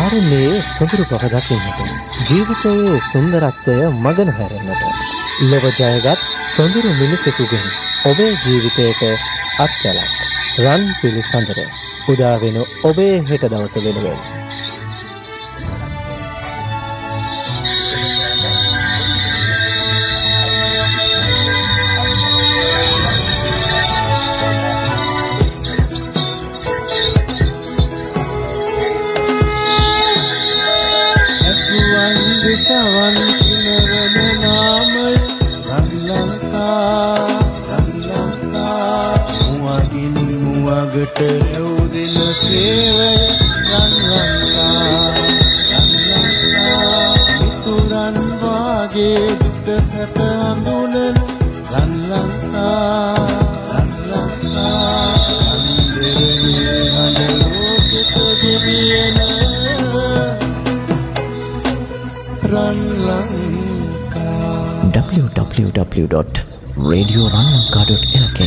තාරුණ්‍යයේ සොඳුරු බව දකින්නට, ජීවිතයේ සුන්දරත්වය මගන හැරෙන්නට, ලොව ජයගත් සොඳුරු මිනිසෙකුගෙන් ඔබේ ජීවිතයට අත්වලක් රන් පිළිසඳර උදා වෙන ඔබේ හෙට දවස වෙනුවෙන් සවන් කිනවන නාමය රන් ලංකා මුවගින් මුවගට රැවුදෙන සේවය රන් ලංකා මිතුරන් වාගේ දුක සැප හඳුනන රන් ලංකා අන්දරේ හඬ ලෝකෙට ගෙවියන www.radioranlanka.lk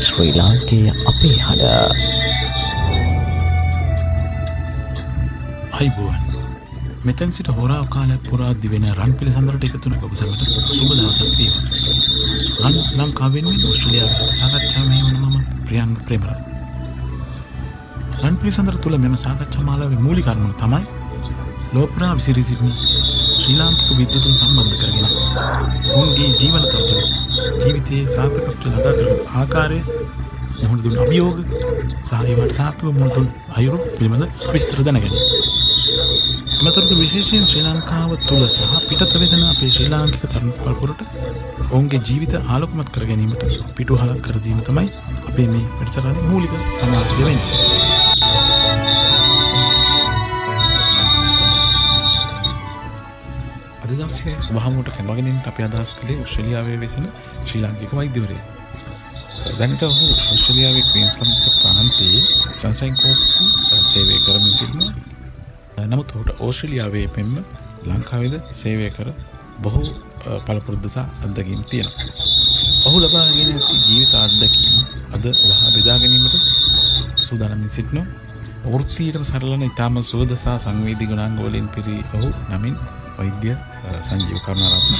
ශ්‍රී ලාංකේය අපේ හඬ. අයිබෝන් මෙතෙන් සිට හොරා කාලයක් පුරා දිවෙන රන් පිළිසඳරට එකතු වෙන ඔබ සැමට සුබ දවසක් වේවා. රන් ලංකාවෙන් ඕස්ට්‍රේලියාවේ සිට සාකච්ඡා මෙහෙවන මම ප්‍රියංග ප්‍රේමරත්න. රන් පිළිසඳර තුල මෙම සාකච්ඡා මාලාවේ මූලික අරමුණ තමයි ලෝපුරා විසිරී සිටින ශ්‍රී ලාංකික විද්වතුන් සම්බන්ධ කරගෙන ඔවුන්ගේ ජීවන තොරතුරු ජීවිතයේ සාර්ථකත්වය ළඟා කරගත් ආකාරය මුහුණ දුන් අභියෝග සහ ඒවට සාර්ථකව මුහුණ දුන් අයුරු පිළිබඳ විස්තර දැනගැනීම. එමෙතොරතුරු විශේෂයෙන් ශ්‍රී ලංකාව තුළ සහ පිටත වෙසෙන අපේ ශ්‍රී ලාංකික තරුණ පරපුරට ඔවුන්ගේ ජීවිත ආලෝකමත් කර ගැනීමට පිටුහලක් කර දීම තමයි අපේ මේ වැඩසටහනේ මූලික පරමාර්ථය වෙන්නේ. අද දවසේ වහමුවට කැඳවාගෙනින්ට අපි අදහස් කළේ ඕස්ට්‍රේලියාවේ වෙසෙන ශ්‍රී ලාංකික වෛද්‍යවරයෙක්. දැනට ඔහු ඕස්ට්‍රේලියාවේ ක්වීන්ස්ලන්ඩ් ප්‍රාන්තයේ සන්ෂයින් කෝස්ට් සේවය කරමින් සිටිනවා. නමුත් ඔහුට ඕස්ට්‍රේලියාවේ මෙන්ම ලංකාවේද සේවය කර බොහෝ පළපුරුද්ද සහ අත්දැකීම් තියෙනවා. ඔහු ලබාගෙන ඇති ජීවිත අත්දැකීම් අද වහා බෙදා ගැනීමට සූදානම් සිටිනවා. වෘත්තියටම සරලන ඉතාම සුවද සහ සංවේදී ගුණාංග වලින් පිරි ඔහු නමින් වෛද්‍ය සංජීව කරුණාරත්න.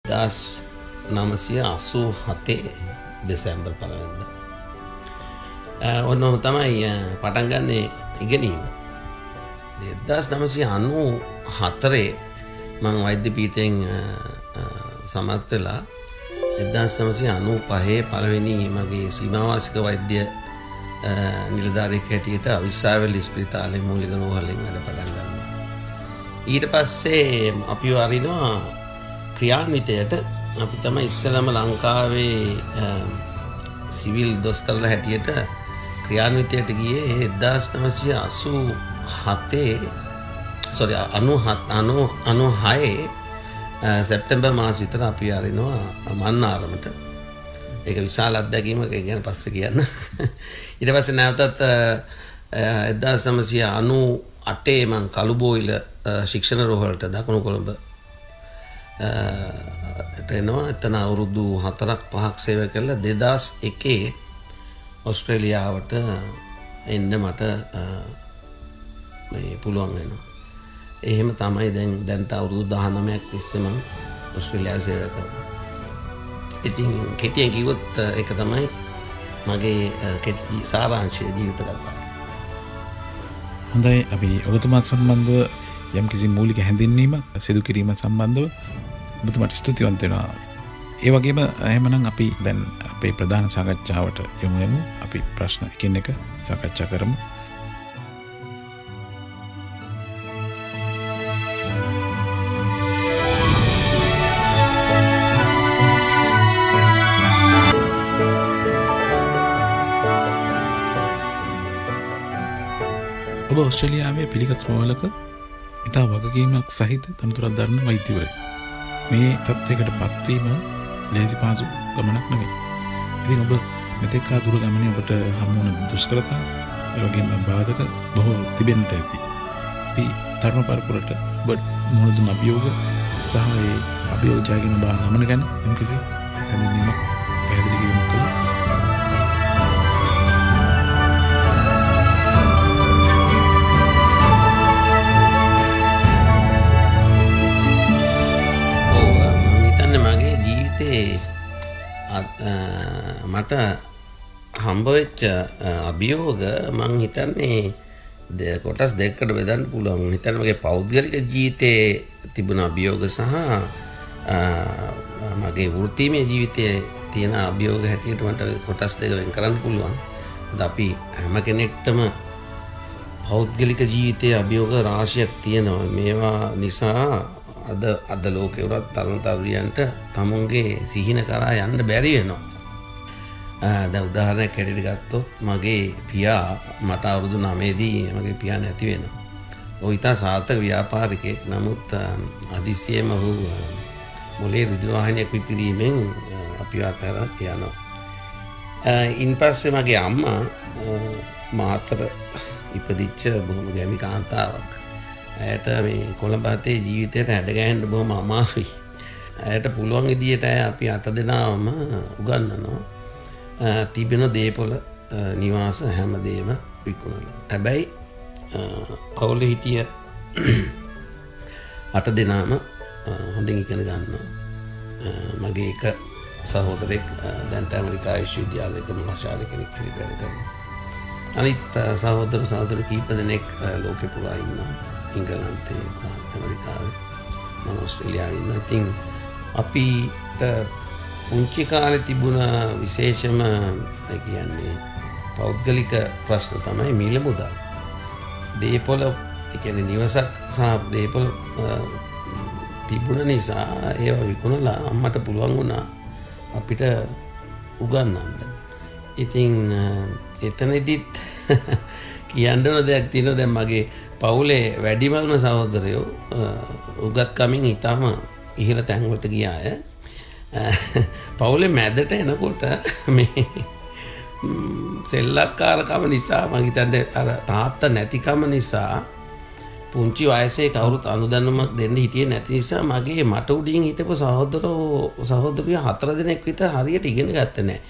Das 1987 දෙසැම්බර් 1 වෙනිදා. ඔන්නම තමයි පටන් ගන්නේ ඉගෙනීම. 1994 මම වෛද්‍ය පීඨයෙන් සමත් වෙලා 1995 පළවෙනි මගේ සීමාවාසික වෛද්‍ය නිලධාරියෙක් හැටියට අවිස්සාවේලි ස්පිරිතාලේ මූලික රෝහලෙන් වැඩ පටන් ගන්නවා. ඊට පස්සේ අපි වරිනවා ක්‍රියාන්විතයට. අපි තමයි ඉස්සෙල්ලාම ලංකාවේ සිවිල් දොස්තරලා හැටියට ක්‍රියාන්විතයට ගියේ 1996 සැප්තැම්බර් මාස විතර අපි ආරිනවා මන්නාරමට. ඒක විශාල අත්දැකීමක්. ඒ ගැන පස්සේ කියන්න. ඊට පස්සේ නැවතත් 1998 මම කළුබෝයිල ශික්ෂණ රෝහලට දකුණු කොළඹ එනවා. එතන අවුරුදු 4-5ක් සේවය කළා. 2001 ඕස්ට්‍රේලියාවට එන්න මට මේ පුළුවන් වෙනවා. එහෙම තමයි දැන්ට අවුරුදු 19ක් තිස්සේ මම ඕස්ට්‍රේලියාවේ සේවය කරා. ඉතින් කෙටියෙන් කිව්වොත් ඒක තමයි මගේ කෙටි සාරාංශය ජීවිත කතාව. හොඳයි, අපි ඔබතුමාත් සම්බන්ධව යම්කිසි මූලික හැඳින්වීමක් සිදු කිරීම සම්බන්ධව ඔබතුමාට ස්තුතිවන්ත වෙනවා. ඒ වගේම එහෙමනම් අපි දැන් අපේ ප්‍රධාන සාකච්ඡාවට යමු යමු. අපි ප්‍රශ්න එකින් එක සාකච්ඡා කරමු. ඔබ ඕස්ට්‍රේලියාවේ පිළිගත් රෝහලක ඉතා වගකීමක් සහිත තනතුරක් දරන වෛද්‍යවරයෙක්. මේ තත්ත්වයකට පත්වීම ලේසි පහසු ගමනක් නෙවෙයි. ඉතින් ඔබ මෙතෙක් ආ දුර ගමනේ ඔබට හමු වුණ දුෂ්කරතා ඒ වගේම බාධක බොහෝ තිබෙන්නට ඇති. අපි තරුණ පරපුරට ඔබ මුහුණ දුන් අභියෝග සහ ඒ අභියෝග ජයගෙන බා ගමන ගැන යම්කිසි හැඳින්වීමක් පැහැදිලි කිරීමක් කළා. මට හම්බවෙච්ච අභියෝග මං හිතන්නේ කොටස් දෙකකට බෙදන්න පුළුවන්. මං හිතන්නේ මගේ පෞද්ගලික ජීවිතයේ තිබුණ අභියෝග සහ මගේ වෘත්තීමය ජීවිතයේ තියෙන අභියෝග හැටියට මට කොටස් දෙක වෙන් කරන්න පුළුවන්. අපි හැම කෙනෙක්ටම පෞද්ගලික ජීවිතයේ අභියෝග රාශියක් තියෙනවා. මේවා නිසා අද ලෝකේ වරත් තරුණ තරුණියන්ට තමුන්ගේ සිහින කරා යන්න බැරි වෙනවා. දැන් උදාහරණයක් හැටියට ගත්තොත් මගේ පියා මට අවුරුදු 9 දී මගේ පියා නැති වෙනවා. ඔහු ඉතා සාර්ථක ව්‍යාපාරිකයෙක්. නමුත් අදිසියෙම ඔහු මොලේ රුධිර වාහිනියක් පිපිරීමෙන් අපිව අතර යනවා. ඉන්පස්සේ මගේ අම්මා මාතර ඉපදිච්ච බොහොම ගැමි කාන්තාවක්. ඇයට මේ කොළඹ හතේ ජීවිතයට හැඩගැහෙන්න බොහොම අමාරුයි. ඇයට පුළුවන් විදියට අපි 8 දෙනාම උගන්වනවා. තිබෙන දේපොළ නිවාස හැමදේම විකුණලා. හැබැයි පවුලේ හිටිය 8 දෙනාම හොඳින් ඉගෙන ගන්නවා. මගේ එක සහෝදරෙක් දැන් ඇමරිකා විශ්වවිද්‍යාලයක මහාචාර්ය කෙනෙක් හැටියට වැඩ කරනවා. අනිත් සහෝදර කීප දෙනෙක් ලෝකෙ පුරා ඉන්නවා. ඉංගලන්තේ සහ ඇමරිකාවේ මම ඕස්ට්‍රේලියාවේ ඉන්නවා. ඉතින් අපිට පුංචි කාලේ තිබුණ විශේෂම කියන්නේ පෞද්ගලික ප්‍රශ්න තමයි මිල මුදල්. දේපොළ කියන්නේ නිවසක් සහ දේපොළ තිබුණ නිසා ඒවා විකුණලා අම්මට පුළුවන් වුණා අපිට උගන්වන්න. ඉතින් එතනදිත් කියන්න ඕන දෙයක් තියෙනවා. දැන් මගේ පවුලේ වැඩිමල්ම සහෝදරයෝ උගත්කමින් ඉතාම ඉහළ තැන්වලට ගිය අය. පවුලේ මැදට එනකොට මේ සෙල්ලක්කාරකම නිසා මම හිතන්නේ අර තාත්තා නැතිකම නිසා පුංචි වයසේ කවුරුත් අනුදැනුමක් දෙන්න හිටියේ නැති නිසා මට උඩින් හිටපු සහෝදරයෝ 4 දෙනෙක් විතර හරියට ඉගෙන ගත්තේ නැහැ.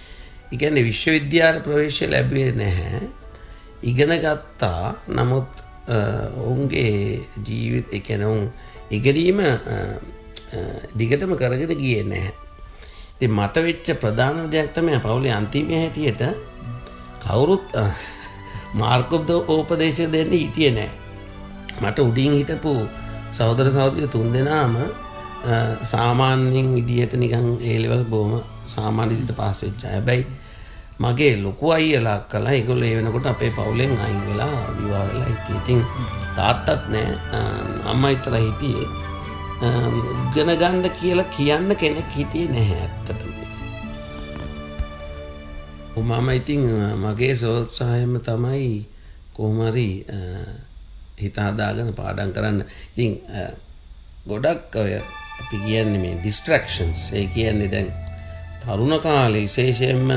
ඒ කියන්නේ විශ්වවිද්‍යාල ප්‍රවේශය ලැබුවේ නැහැ. ඉගෙන ගත්තා. නමුත් ඔවුන්ගේ ජීවිත ඒ කියන්නේ ඔවුන් ඉගෙනීම දිගටම කරගෙන ගියේ නැහැ. ඉතින් මට වෙච්ච ප්‍රධාන දෙයක් තමයි පවුලේ අන්තිමේ හැටියට කවුරුත් මාර්ගෝපදේශ දෙන්න හිටියේ නැහැ. මට උඩින් හිටපු සහෝදර සහෝදරියෝ 3 දෙනාම සාමාන්‍යයෙන් විදියට නිකන් ඒ ලෙවල් බොහොම සාමාන්‍ය විදියට පාස් වෙච්ච අය. හැබැයි මගේ ලොකු අයියලා අක්කලා ඒගොල්ලෝ ඒ වෙනකොට අපේ පවුලෙන් අයින් වෙලා විවාහ වෙලා හිටියේ. ඉතින් තාත්තත් නෑ අම්මා විතර හිටියේ. ඉගෙන ගන්න කියලා කියන්න කෙනෙක් හිටියේ නැහැ ඇත්තටම. මම ඉතින් මගේ සෝත්සාහයම තමයි කොහොම හරි හිත හදාගෙන පාඩම් කරන්න. ඉතින් ගොඩක් ඔය අපි කියන්නේ මේ distractions. ඒ කියන්නේ දැන් තරුණ කාලේ විශේෂයෙන්ම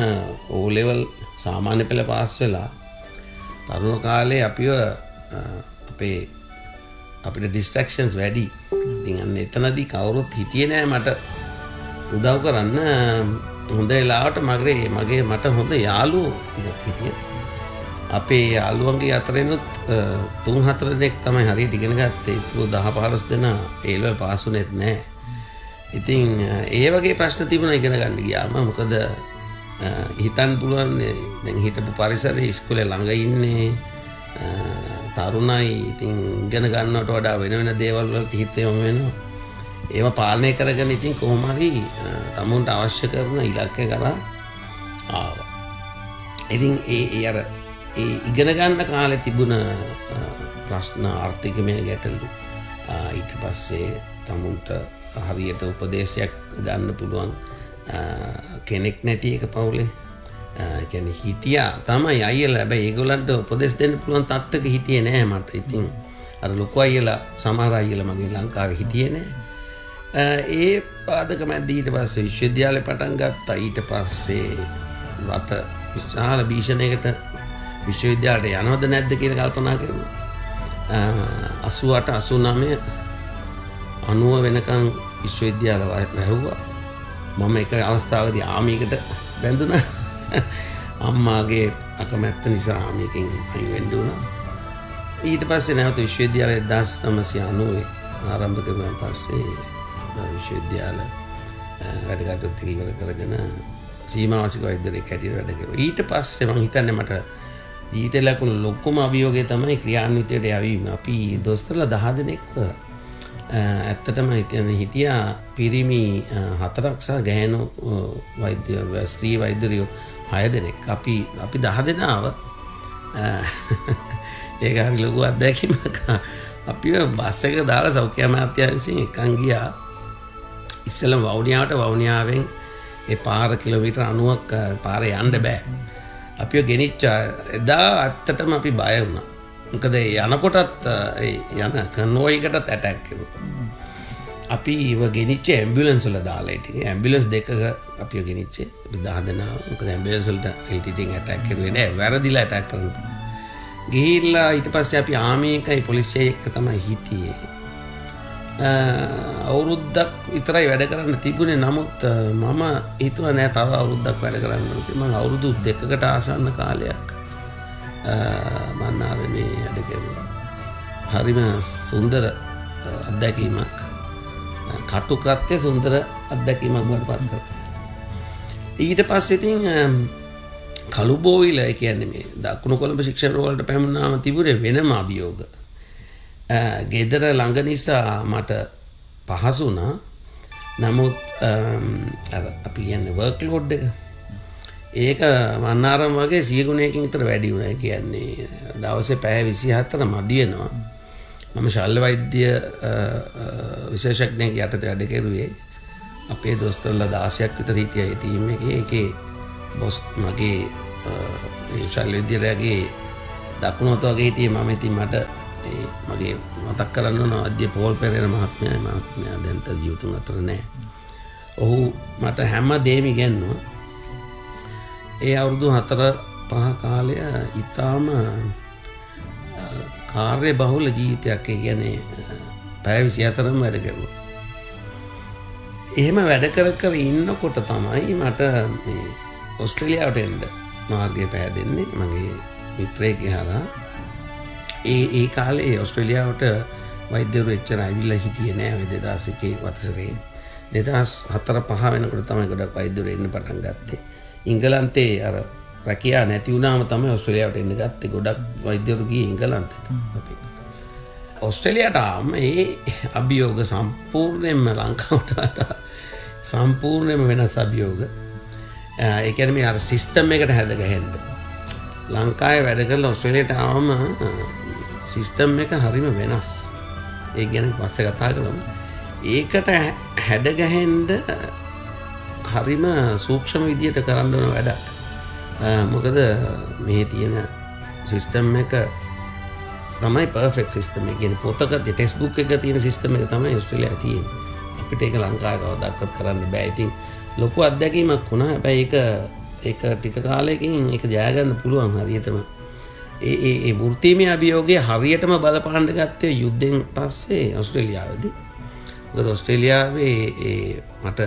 O level සාමාන්‍ය පෙළ පාස් වෙලා තරුණ කාලේ අපිව අපිට distractions වැඩි. ඉතින් අන්න එතනදී කවුරුත් හිටියේ නෑ මට උදව් කරන්න. හොඳ වෙලාවට මට හොඳ යාළුවෝ ටිකක් හිටියේ. අපේ යාළුවන්ගේ අතරිනුත් 3-4 දෙනෙක් තමයි හරියට ඉගෙන ගත්තේ. ඒක 10-15 දෙනා ඒ ලෙවල් පාස් වුණෙත් නෑ. ඉතින් ඒ වගේ ප්‍රශ්න තිබුණා ඉගෙන ගන්න ගියාම. මොකද හිතන්න පුළුවන් දැන් හිටපු පරිසරයේ ඉස්කෝලේ ළඟ ඉන්නේ තරුණයි. ඉතින් ඉගෙන ගන්නවට වඩා වෙන දේවල් වලට හිත යොමු වෙනවා. ඒව පාලනය කරගෙන ඉතින් කොහොම හරි තමුන්ට අවශ්‍ය කරන ඉලක්කය කරා ආවා. ඉතින් ඒ අර ඒ ඉගෙන ගන්න කාලේ තිබුණ ප්‍රශ්න ආර්ථිකමය ගැටලු ඊට පස්සේ තමුන්ට හරියට උපදේශයක් ගන්න පුළුවන් කෙනෙක් නැති එක පවුලේ කියන්නේ හිටියා තමයි අයියලා. හැබැයි ඒගොල්ලන්ට උපදෙස් දෙන්න පුළුවන් තත්ත්වක හිටියේ නෑ මට. ඉතින් අර ලොකු අයියලා සමහර අයියලා මගේ ලංකාවේ හිටියේ නෑ. ඒ පාදක මැද ඊට පස්සේ විශ්වවිද්‍යාලේ පටන් ගත්තා. ඊට පස්සේ රට විශාල භීෂණයකට විශ්වවිද්‍යාලයට යනවද නැද්ද කියලා කල්පනා කරුවා. 88 89 90 වෙනකන් විශ්වවිද්‍යාල වැහුවා. මම එක අවස්ථාවකදී ආමියකට බැඳුණා. අම්මාගේ අකමැත්ත නිසා ආමියකින් අයින් වෙන්න වුණා. ඊට පස්සේ නැවත විශ්වවිද්‍යාලය 1990 ආරම්භ කරුවාන් පස්සේ විශ්වවිද්‍යාල වැඩ කටයුතු ඉවර කරගෙන සීමාවාසික වෛද්‍යවරයෙක් හැටියට වැඩ කරුවා. ඊට පස්සේ මම හිතන්නේ මට ජීවිතේ ලකුණු ලොකුම අභියෝගය තමයි ක්‍රියාන්විතයට යවීම. අපි දොස්තරලා 10 දෙනෙක්ව ඇත්තටම හිටියා පිරිමි 4ක් සහ ගැහැණු වෛද්‍ය ස්ත්‍රී වෛද්‍යවරියෝ 6 දෙනෙක්. අපි 10 දෙනාව ඒක හරි ලොකු අත්දැකීමක්. අපි බස් එක දාලා සෞඛ්‍ය අමාත්‍යාංශයෙන් එකන් ගියා. ඉස්සෙල්ලා වවුනියාවෙන් ඒ පාර කිලෝමීටර් 90ක් පාරේ යන්න බෑ. අපිව ගෙනිච්චා. එදා ඇත්තටම අපි බය වුණා. මොකද යනකොටත් යන කන්වොයකටත් ඇටැක් කරුවා. අපි ඉව ගෙනිච්ච ඇම්බියුලන්ස් වල දාලා ඒ ටික ඇම්බියුලන්ස් දෙකක අපිව ගෙනිච්චේ. අපි 10 දෙනා. මොකද ඇම්බියුලන්ස් වලට LTTෙන් ඇටැක් කරුවේ නෑ. වැරදිලා ඇටැක් කරනවා. ගිහිල්ලා ඊට පස්සේ අපි ආමි එකයි පොලිසිය එක්ක තමයි හිටියේ. අවුරුද්දක් විතරයි වැඩ කරන්න තිබුණේ. නමුත් මම හිතුවා නෑ තව අවුරුද්දක් වැඩ කරන්න ඕනේ. මම අවුරුදු 2කට ආසන්න කාලයක් මන්නාරමේ වැඩ කරුවා. හරිම සුන්දර අත්දැකීමක්. කටුකත්ය සුන්දර අත්දැකීමක් වඩපත් කරා. ඊට පස්සේ ඉතින් කළුබෝවිල කියන්නේ මේ දකුණු කොළඹ ශික්ෂණ රෝහලට පැමුණාම තිබුණේ වෙනම අභියෝග. ගෙදර ළඟ නිසා මට පහසු වුණා. නමුත් අර අපි කියන්නේ වර්ක් ලෝඩ් එක ඒක මන්නාරම් වගේ 100 ගුණයකින් විතර වැඩි වුණා. කියන්නේ දවසේ පැය 24 මදි වෙනවා. මම ශල්‍ය වෛද්‍ය විශේෂඥයෙක් යටතේ වැඩ කෙරුවේ. අපේ දොස්තරලා 16ක් විතර හිටියා ඒ ටීම් එකේ. ඒකේ බොස් මගේ ඒ ශල්‍ය වෛද්‍යරයාගේ දකුණත වගේ හිටියේ මම. ඉතින් මට මගේ මතක් කරන්න ඕන අධ්‍ය පෝල් පෙරේරා මහත්මයා දැන් ජීවිතුන් අතර නැහැ. ඔහු මට හැම දෙයක්ම ඉගෙනුවා. ඒ අවුරුදු 4-5 කාලය ඊටාම කාර්ය බහුල ජීවිතයක්. ඒ කියන්නේ පැය 24ම වැඩ කරුවා. එහෙම වැඩ කර ඉන්නකොට තමයි මට මේ ඕස්ට්‍රේලියාවට එන්න මාර්ගය පෑදෙන්නේ. මගේ මිත්‍රයෙක්ගේ හරහා. ඒ කාලේ ඕස්ට්‍රේලියාවට වෛද්‍යවරු එච්චර ඇවිල්ලා හිටියේ නෑ. 2001 වසරේ 2004-5 වෙනකොට තමයි ගොඩක් වෛද්‍යවරු එන්න පටන් ගත්තේ. ඉංගලන්තේ අර රැකියාව නැති වුණාම තමයි ඕස්ට්‍රේලියාවට එන්න ගත්තේ. ගොඩක් වෛද්‍යවරු ගියේ ඉංගලන්තයට. අපි ඕස්ට්‍රේලියාවට ආම ඒ අභියෝග සම්පූර්ණයෙන්ම ලංකාවට සම්පූර්ණයෙන්ම වෙනස් අභියෝග. ඒ කියන්නේ මේ අර සිස්ටම් එකට හැදගහෙන්න. ලංකාවේ වැඩ කරලා ඕස්ට්‍රේලියාවට ආවම සිස්ටම් එක හරිම වෙනස්. ඒ ගැන පස්සේ කතා කරමු. ඒකට හැදගහෙන්න හරිම සූක්ෂම විදියට කරන්න ඕන වැඩක්. මොකද මේ තියෙන සිස්ටම් එක තමයි පර්ෆෙක්ට් සිස්ටම් එක. කියන්නේ පොතක ටෙක්ස්ට් බුක් එක තියෙන සිස්ටම් එක තමයි ඕස්ට්‍රේලියාවේ තියෙන්නේ. අපිට ඒක ලංකාවේ කවදාවත් කරන්න බෑ. ඉතින් ලොකු අත්දැකීමක් වුණා. හැබැයි ඒක ටික කාලයකින් ඒක ජය ගන්න පුළුවන් හරියටම. ඒ වෘත්තීමය අභියෝගයේ හරියටම බලපාන්න ගත්තේ යුද්ධෙන් පස්සේ ඕස්ට්‍රේලියාවේදී. මොකද ඕස්ට්‍රේලියාවේ මට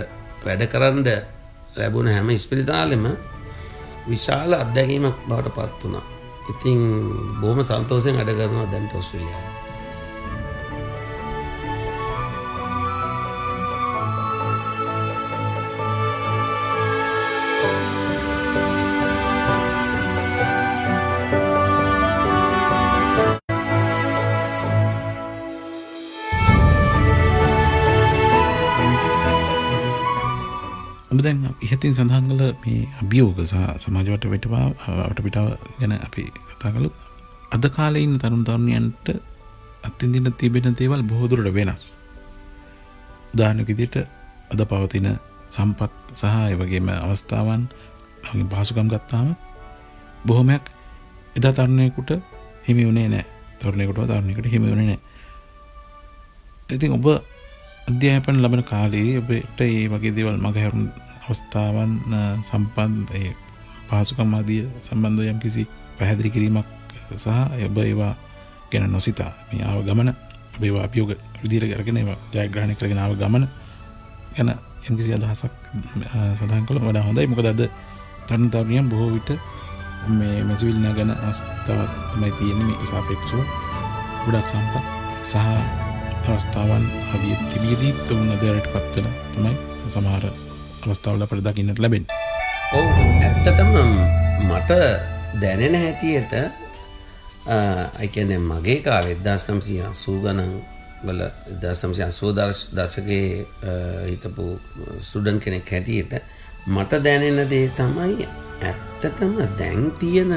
වැඩ කරන්න ලැබුණ හැම ඉස්පිරිතාලෙම විශාල අත්දැකීමක් බවට පත් වුණා. ඉතින් බොහොම සන්තෝෂයෙන් වැඩ කරනවා දැන් ඕස්ට්‍රේලියාවේ. ඉහතින් සඳහන් කළ මේ අභියෝග සහ සමාජ වටපිටාව ගැන අපි කතා කළොත් අද කාලේ ඉන්න තරුණ තරුණියන්ට අත්විඳින්න තිබෙන දේවල් බොහෝ දුරට වෙනස්. උදාහරණයක් විදිහට අද පවතින සම්පත් සහ ඒ වගේම අවස්ථාවන් වගේ පහසුකම් ගත්තාම බොහොමයක් එදා තරුණයෙකුට හිමි වුණේ නැහැ. තරුණයෙකුට හිමි වුණේ නැහැ. ඉතින් ඔබ අධ්‍යාපන ලබන කාලේ ඔබට මේ වගේ දේවල් මගහැරුණු අවස්ථාවන් සම්බන්ධ ඒ පහසුකම් ආදී සම්බන්ධව යම් කිසි පැහැදිලි කිරීමක් සහ ඔබ ඒවා ගැන නොසිතා මේ ආව ගමන ඔබ ඒවා අභියෝග විදිහට අරගෙන ඒවා ජයග්‍රහණය කරගෙන ආව ගමන ගැන යම් කිසි අදහසක් සඳහන් කළොත් වඩා හොඳයි. මොකද අද තරුණ තරුණියන් බොහෝ විට මේ මැසිවිලි නගන අවස්ථාවක් තමයි තියෙන්නේ. මේක සාපේක්ෂව ගොඩක් සම්පත් සහ අවස්ථාවන් ආදී තිබියදී තුන් අධරයටපත් වෙන තමයි සමහර අවස්ථාවල අපිට දකින්නට ලැබෙන්නේ. ඔව් ඇත්තටම මට දැනෙන හැටියට I කියන්නේ මගේ කාලේ 1980 ගණන් වල 1980 දශකයේ හිටපු ස්ටුඩන්ට් කෙනෙක් හැටියට මට දැනෙන දේ තමයි ඇත්තටම දැන් තියෙන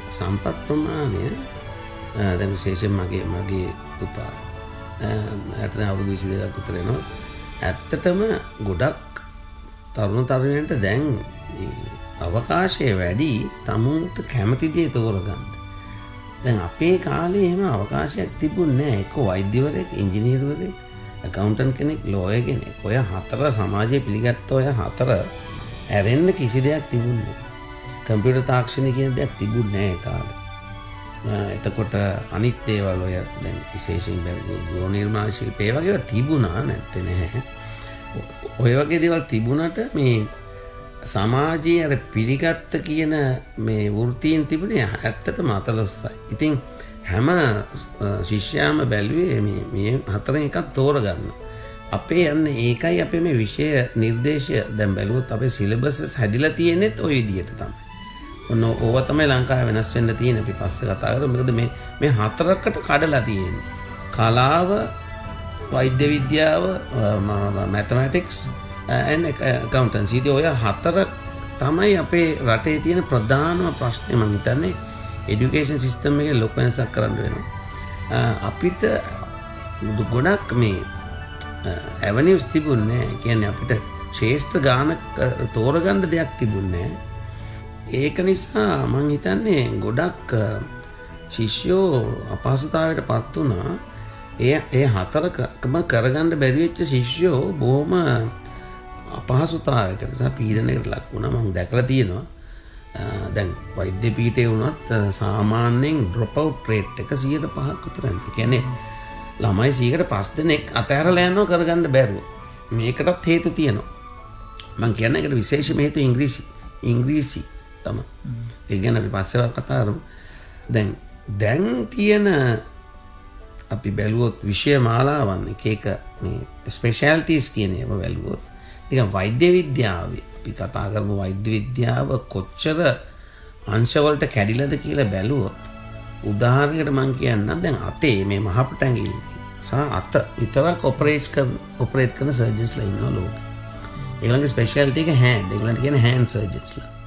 සම්පත් ප්‍රමාණය දැන් විශේෂයෙන් මගේ පුතා ඇත්තටම අවුරුදු 22ක් විතර වෙනවා. ඇත්තටම ගොඩක් තරුණ තරුණියන්ට දැන් අවකාශය වැඩි තමුන්ට කැමති දේ තෝරගන්න. දැන් අපේ කාලේ එහෙම අවකාශයක් තිබුණේ නැහැ. එක්ක වෛද්‍යවරයෙක්, ඉංජිනේරුවරයෙක්, ඇකවුන්ටන්ට් කෙනෙක්, ලෝයර් කෙනෙක්. ඔය හතර සමාජයේ පිළිගත්ත ඔය හතර ඇරෙන්න කිසි දෙයක් තිබුණේ නැහැ. කම්පියුටර් තාක්ෂණය කියන දෙයක් තිබුණේ නැහැ ඒ කාලේ. එතකොට අනිත් දේවල් ඔය දැන් විශේෂයෙන් ගෘහ නිර්මාණ ශිල්පය වගේ තිබුණා නැත්තේ නැහැ. ඔය වගේ දේවල් තිබුණට මේ සමාජයේ අර පිළිගත්ත කියන මේ වෘත්තීන් තිබුණේ ඇත්තටම අතලොස්සයි. ඉතින් හැම ශිෂ්‍යයාම බැලුවේ මේ හතරෙන් එකක් තෝරගන්න. අපේ යන්නේ ඒකයි අපේ මේ විෂය නිර්දේශය දැන් බැලුවොත් අපේ සිලබස් හැදිලා තියෙනෙත් ওই විදිහට තමයි. ඔන්න ඕවා තමයි ලංකාවේ වෙනස් වෙන්න තියෙන්නේ. අපි පස්සේ කතා කරමු. මොකද මේ හතරකට කඩලා තියෙන්නේ. කලාව, වෛද්‍ය විද්‍යාව, mathematics and accountancy. ඉතින් ඔය හතර තමයි අපේ රටේ තියෙන ප්‍රධානම ප්‍රශ්නේ. මම හිතන්නේ education system එකේ ලොකු වෙනසක් කරන්න වෙනවා. අපිට ගොඩක් මේ avenues තිබුණේ. කියන්නේ අපිට ශේෂ්ත්‍ර ගාන තෝරගන්න දෙයක් තිබුණේ. ඒක නිසා මං හිතන්නේ ගොඩක් ශිෂ්‍යෝ අපහසුතාවයට පත් වුණා. ඒ හතරකම කරගන්න බැරි වෙච්ච ශිෂ්‍යෝ බොහොම අපහසුතාවයකට සහ පීඩනයකට ලක් වුණා. මම දැකලා තියෙනවා. දැන් වෛද්‍ය පීඨේ වුණත් සාමාන්‍යයෙන් drop out rate එක 105ක් විතර යනවා. ඒ කියන්නේ ළමයි 105 දෙනෙක් අතහැරලා යනවා කරගන්න බැරුව. මේකටත් හේතු තියෙනවා. මම කියන්නේ ඒකට විශේෂම හේතුව ඉංග්‍රීසි තමයි. ඒ ගැන අපි පස්සේ කතා කරමු. දැන් තියෙන අපි බැලුවොත් විෂය මාලාවන් එක මේ ස්පෙෂැලිටිස් කියන ඒවා බැලුවොත් නිකන් වෛද්‍ය විද්‍යාවේ අපි කතා කරමු. වෛද්‍ය විද්‍යාව කොච්චර අංශවලට කැඩිලාද කියලා බැලුවොත් උදාහරණයකට මම කියන්නම්. දැන් අතේ මේ මහපට ඇඟිල්ල සහ අත විතරක් ඔපරේට් කරන සර්ජන්ස්ලා ඉන්නවා ලෝකෙ. ඒගොල්ලන්ගේ ස්පෙෂැලිටි එක හෑන්ඩ්. ඒගොල්ලන්ට කියන හෑන්ඩ් සර්ජන්ස්ලා.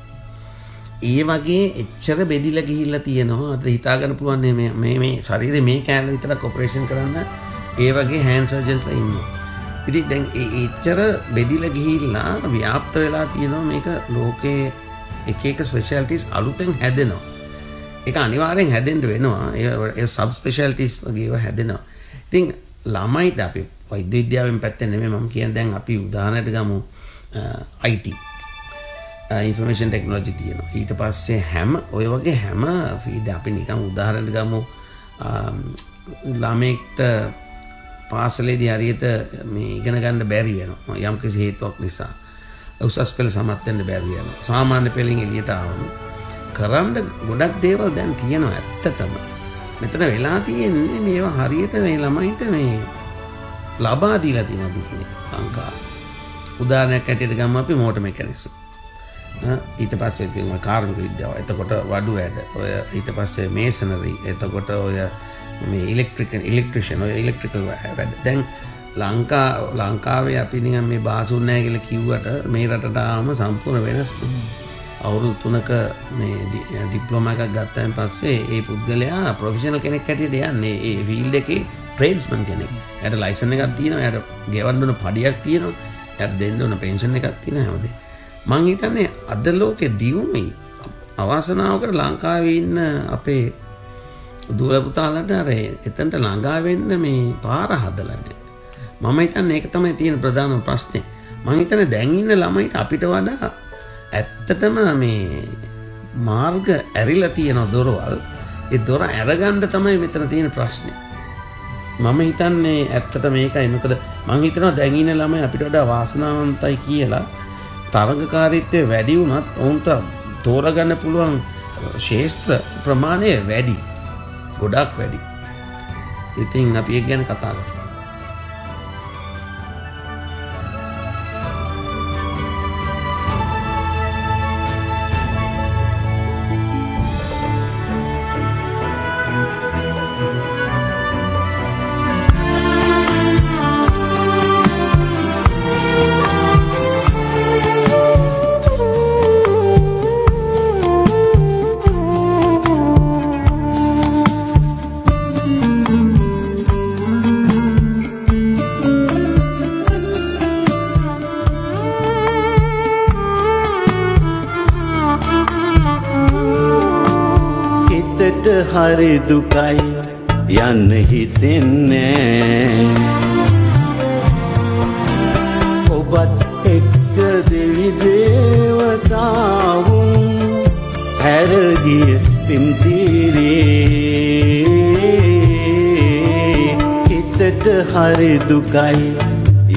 ඒ වගේ එච්චර බෙදිලා ගිහිල්ලා තියෙනවා. අපිට හිතා ගන්න පුළුවන් මේ ශරීරේ මේ කෑල්ල විතරක් ඔපරේෂන් කරන්න ඒ වගේ හෑන්ඩ් සර්ජන්ස්ලා ඉන්නවා. ඉතින් දැන් එච්චර බෙදිලා ගිහිල්ලා ව්‍යාප්ත වෙලා තියෙනවා මේක ලෝකේ එක ස්පෙෂැලිටිස් අලුතෙන් හැදෙනවා. ඒක අනිවාර්යෙන් හැදෙන්න වෙනවා. ඒ සබ් ස්පෙෂැලිටිස් වගේ ඒවා හැදෙනවා. ඉතින් ළමයිට අපි වෛද්‍ය විද්‍යාවෙන් පැත්තෙන් නෙමෙයි මම කියන්නේ. දැන් අපි උදාහරණයක් ගමු IT ඉන්ෆර්මේෂන් ටෙක්නොලොජි තියෙනවා. ඊට පස්සේ ඔය වගේ හැම අපි නිකන් උදාහරණයක් ගමු ළමෙක්ට පාසලේදී හරියට මේ ඉගෙන ගන්න බැරි වෙනවා. යම් කිසි හේතුවක් නිසා උසස් පෙළ සමත් වෙන්න බැරි වෙනවා. සාමාන්‍ය පෙළෙන් එළියට ආවම කරන්න ගොඩක් දේවල් දැන් තියෙනවා. ඇත්තටම මෙතන වෙලා තියෙන්නේ මේවා හරියට මේ ළමයින්ට මේ ලබා දීලා තියෙන දේ ලංකාව. උදාහරණයක් ඇටියට ගමු අපි මෝටර් මෙකැනික්ස්. ඊට පස්සේ තියෙනවා කාර්මික විද්‍යාව. එතකොට වඩු වැඩ. ඔය ඊට පස්සේ මේසනරි. එතකොට ඔය මේ ඉලෙක්ට්‍රිෂියන් ඔය ඉලෙක්ට්‍රිකල් වැඩ. දැන් ලංකාවේ අපි නිකන් මේ බාසුන් නැහැ කියලා කිව්වට මේ රටට ආවම සම්පූර්ණ වෙනස්. අවුරුදු 3ක මේ ඩිප්ලෝමා එකක් ගත්තාන් පස්සේ ඒ පුද්ගලයා ප්‍රොෆෙෂනල් කෙනෙක් හැටියට යන්නේ ඒ ෆීල්ඩ් එකේ ට්‍රේඩ්ස්මන් කෙනෙක්. එයාට ලයිසන් එකක් තියෙනවා, එයාට ගෙවන්න ඕන පඩියක් තියෙනවා, එයාට දෙන්න ඕන පෙන්ෂන් එකක් තියෙනවා හැමදේම. මං හිතන්නේ අද ලෝකේ දියුණුයි අවාසනාවකට ලංකාවේ ඉන්න අපේ දුව පුතාලට අර එතනට ළඟා වෙන්න මේ පාර හදලා නැහැ. මම හිතන්නේ ඒක තමයි තියෙන ප්‍රධානම ප්‍රශ්නේ. මම හිතන්නේ දැන් ඉන්න ළමයිට අපිට වඩා ඇත්තටම මේ මාර්ග ඇරිලා තියෙන දොරවල්, ඒ දොර අරගන්න තමයි මෙතන තියෙන ප්‍රශ්නේ. මම හිතන්නේ ඇත්තට මේකයි. මොකද මම හිතනවා දැන් ඉන්න ළමයි අපිට වඩා වාසනාවන්තයි කියලා. තරඟකාරීත්වය වැඩි වුණත් ඔවුන්ට තෝරගන්න පුළුවන් ශේෂ්ත්‍ර ප්‍රමාණය වැඩි. ගොඩක් වැඩි. ඉතින් අපි ඒක ගැන කතා කරමු. හරි දුකයි යන්න හිතෙන්නේ ඔබත් එක්ක දෙවි දේවතාවුන් හැරගිය පිම්තිරේ හිතට හරි දුකයි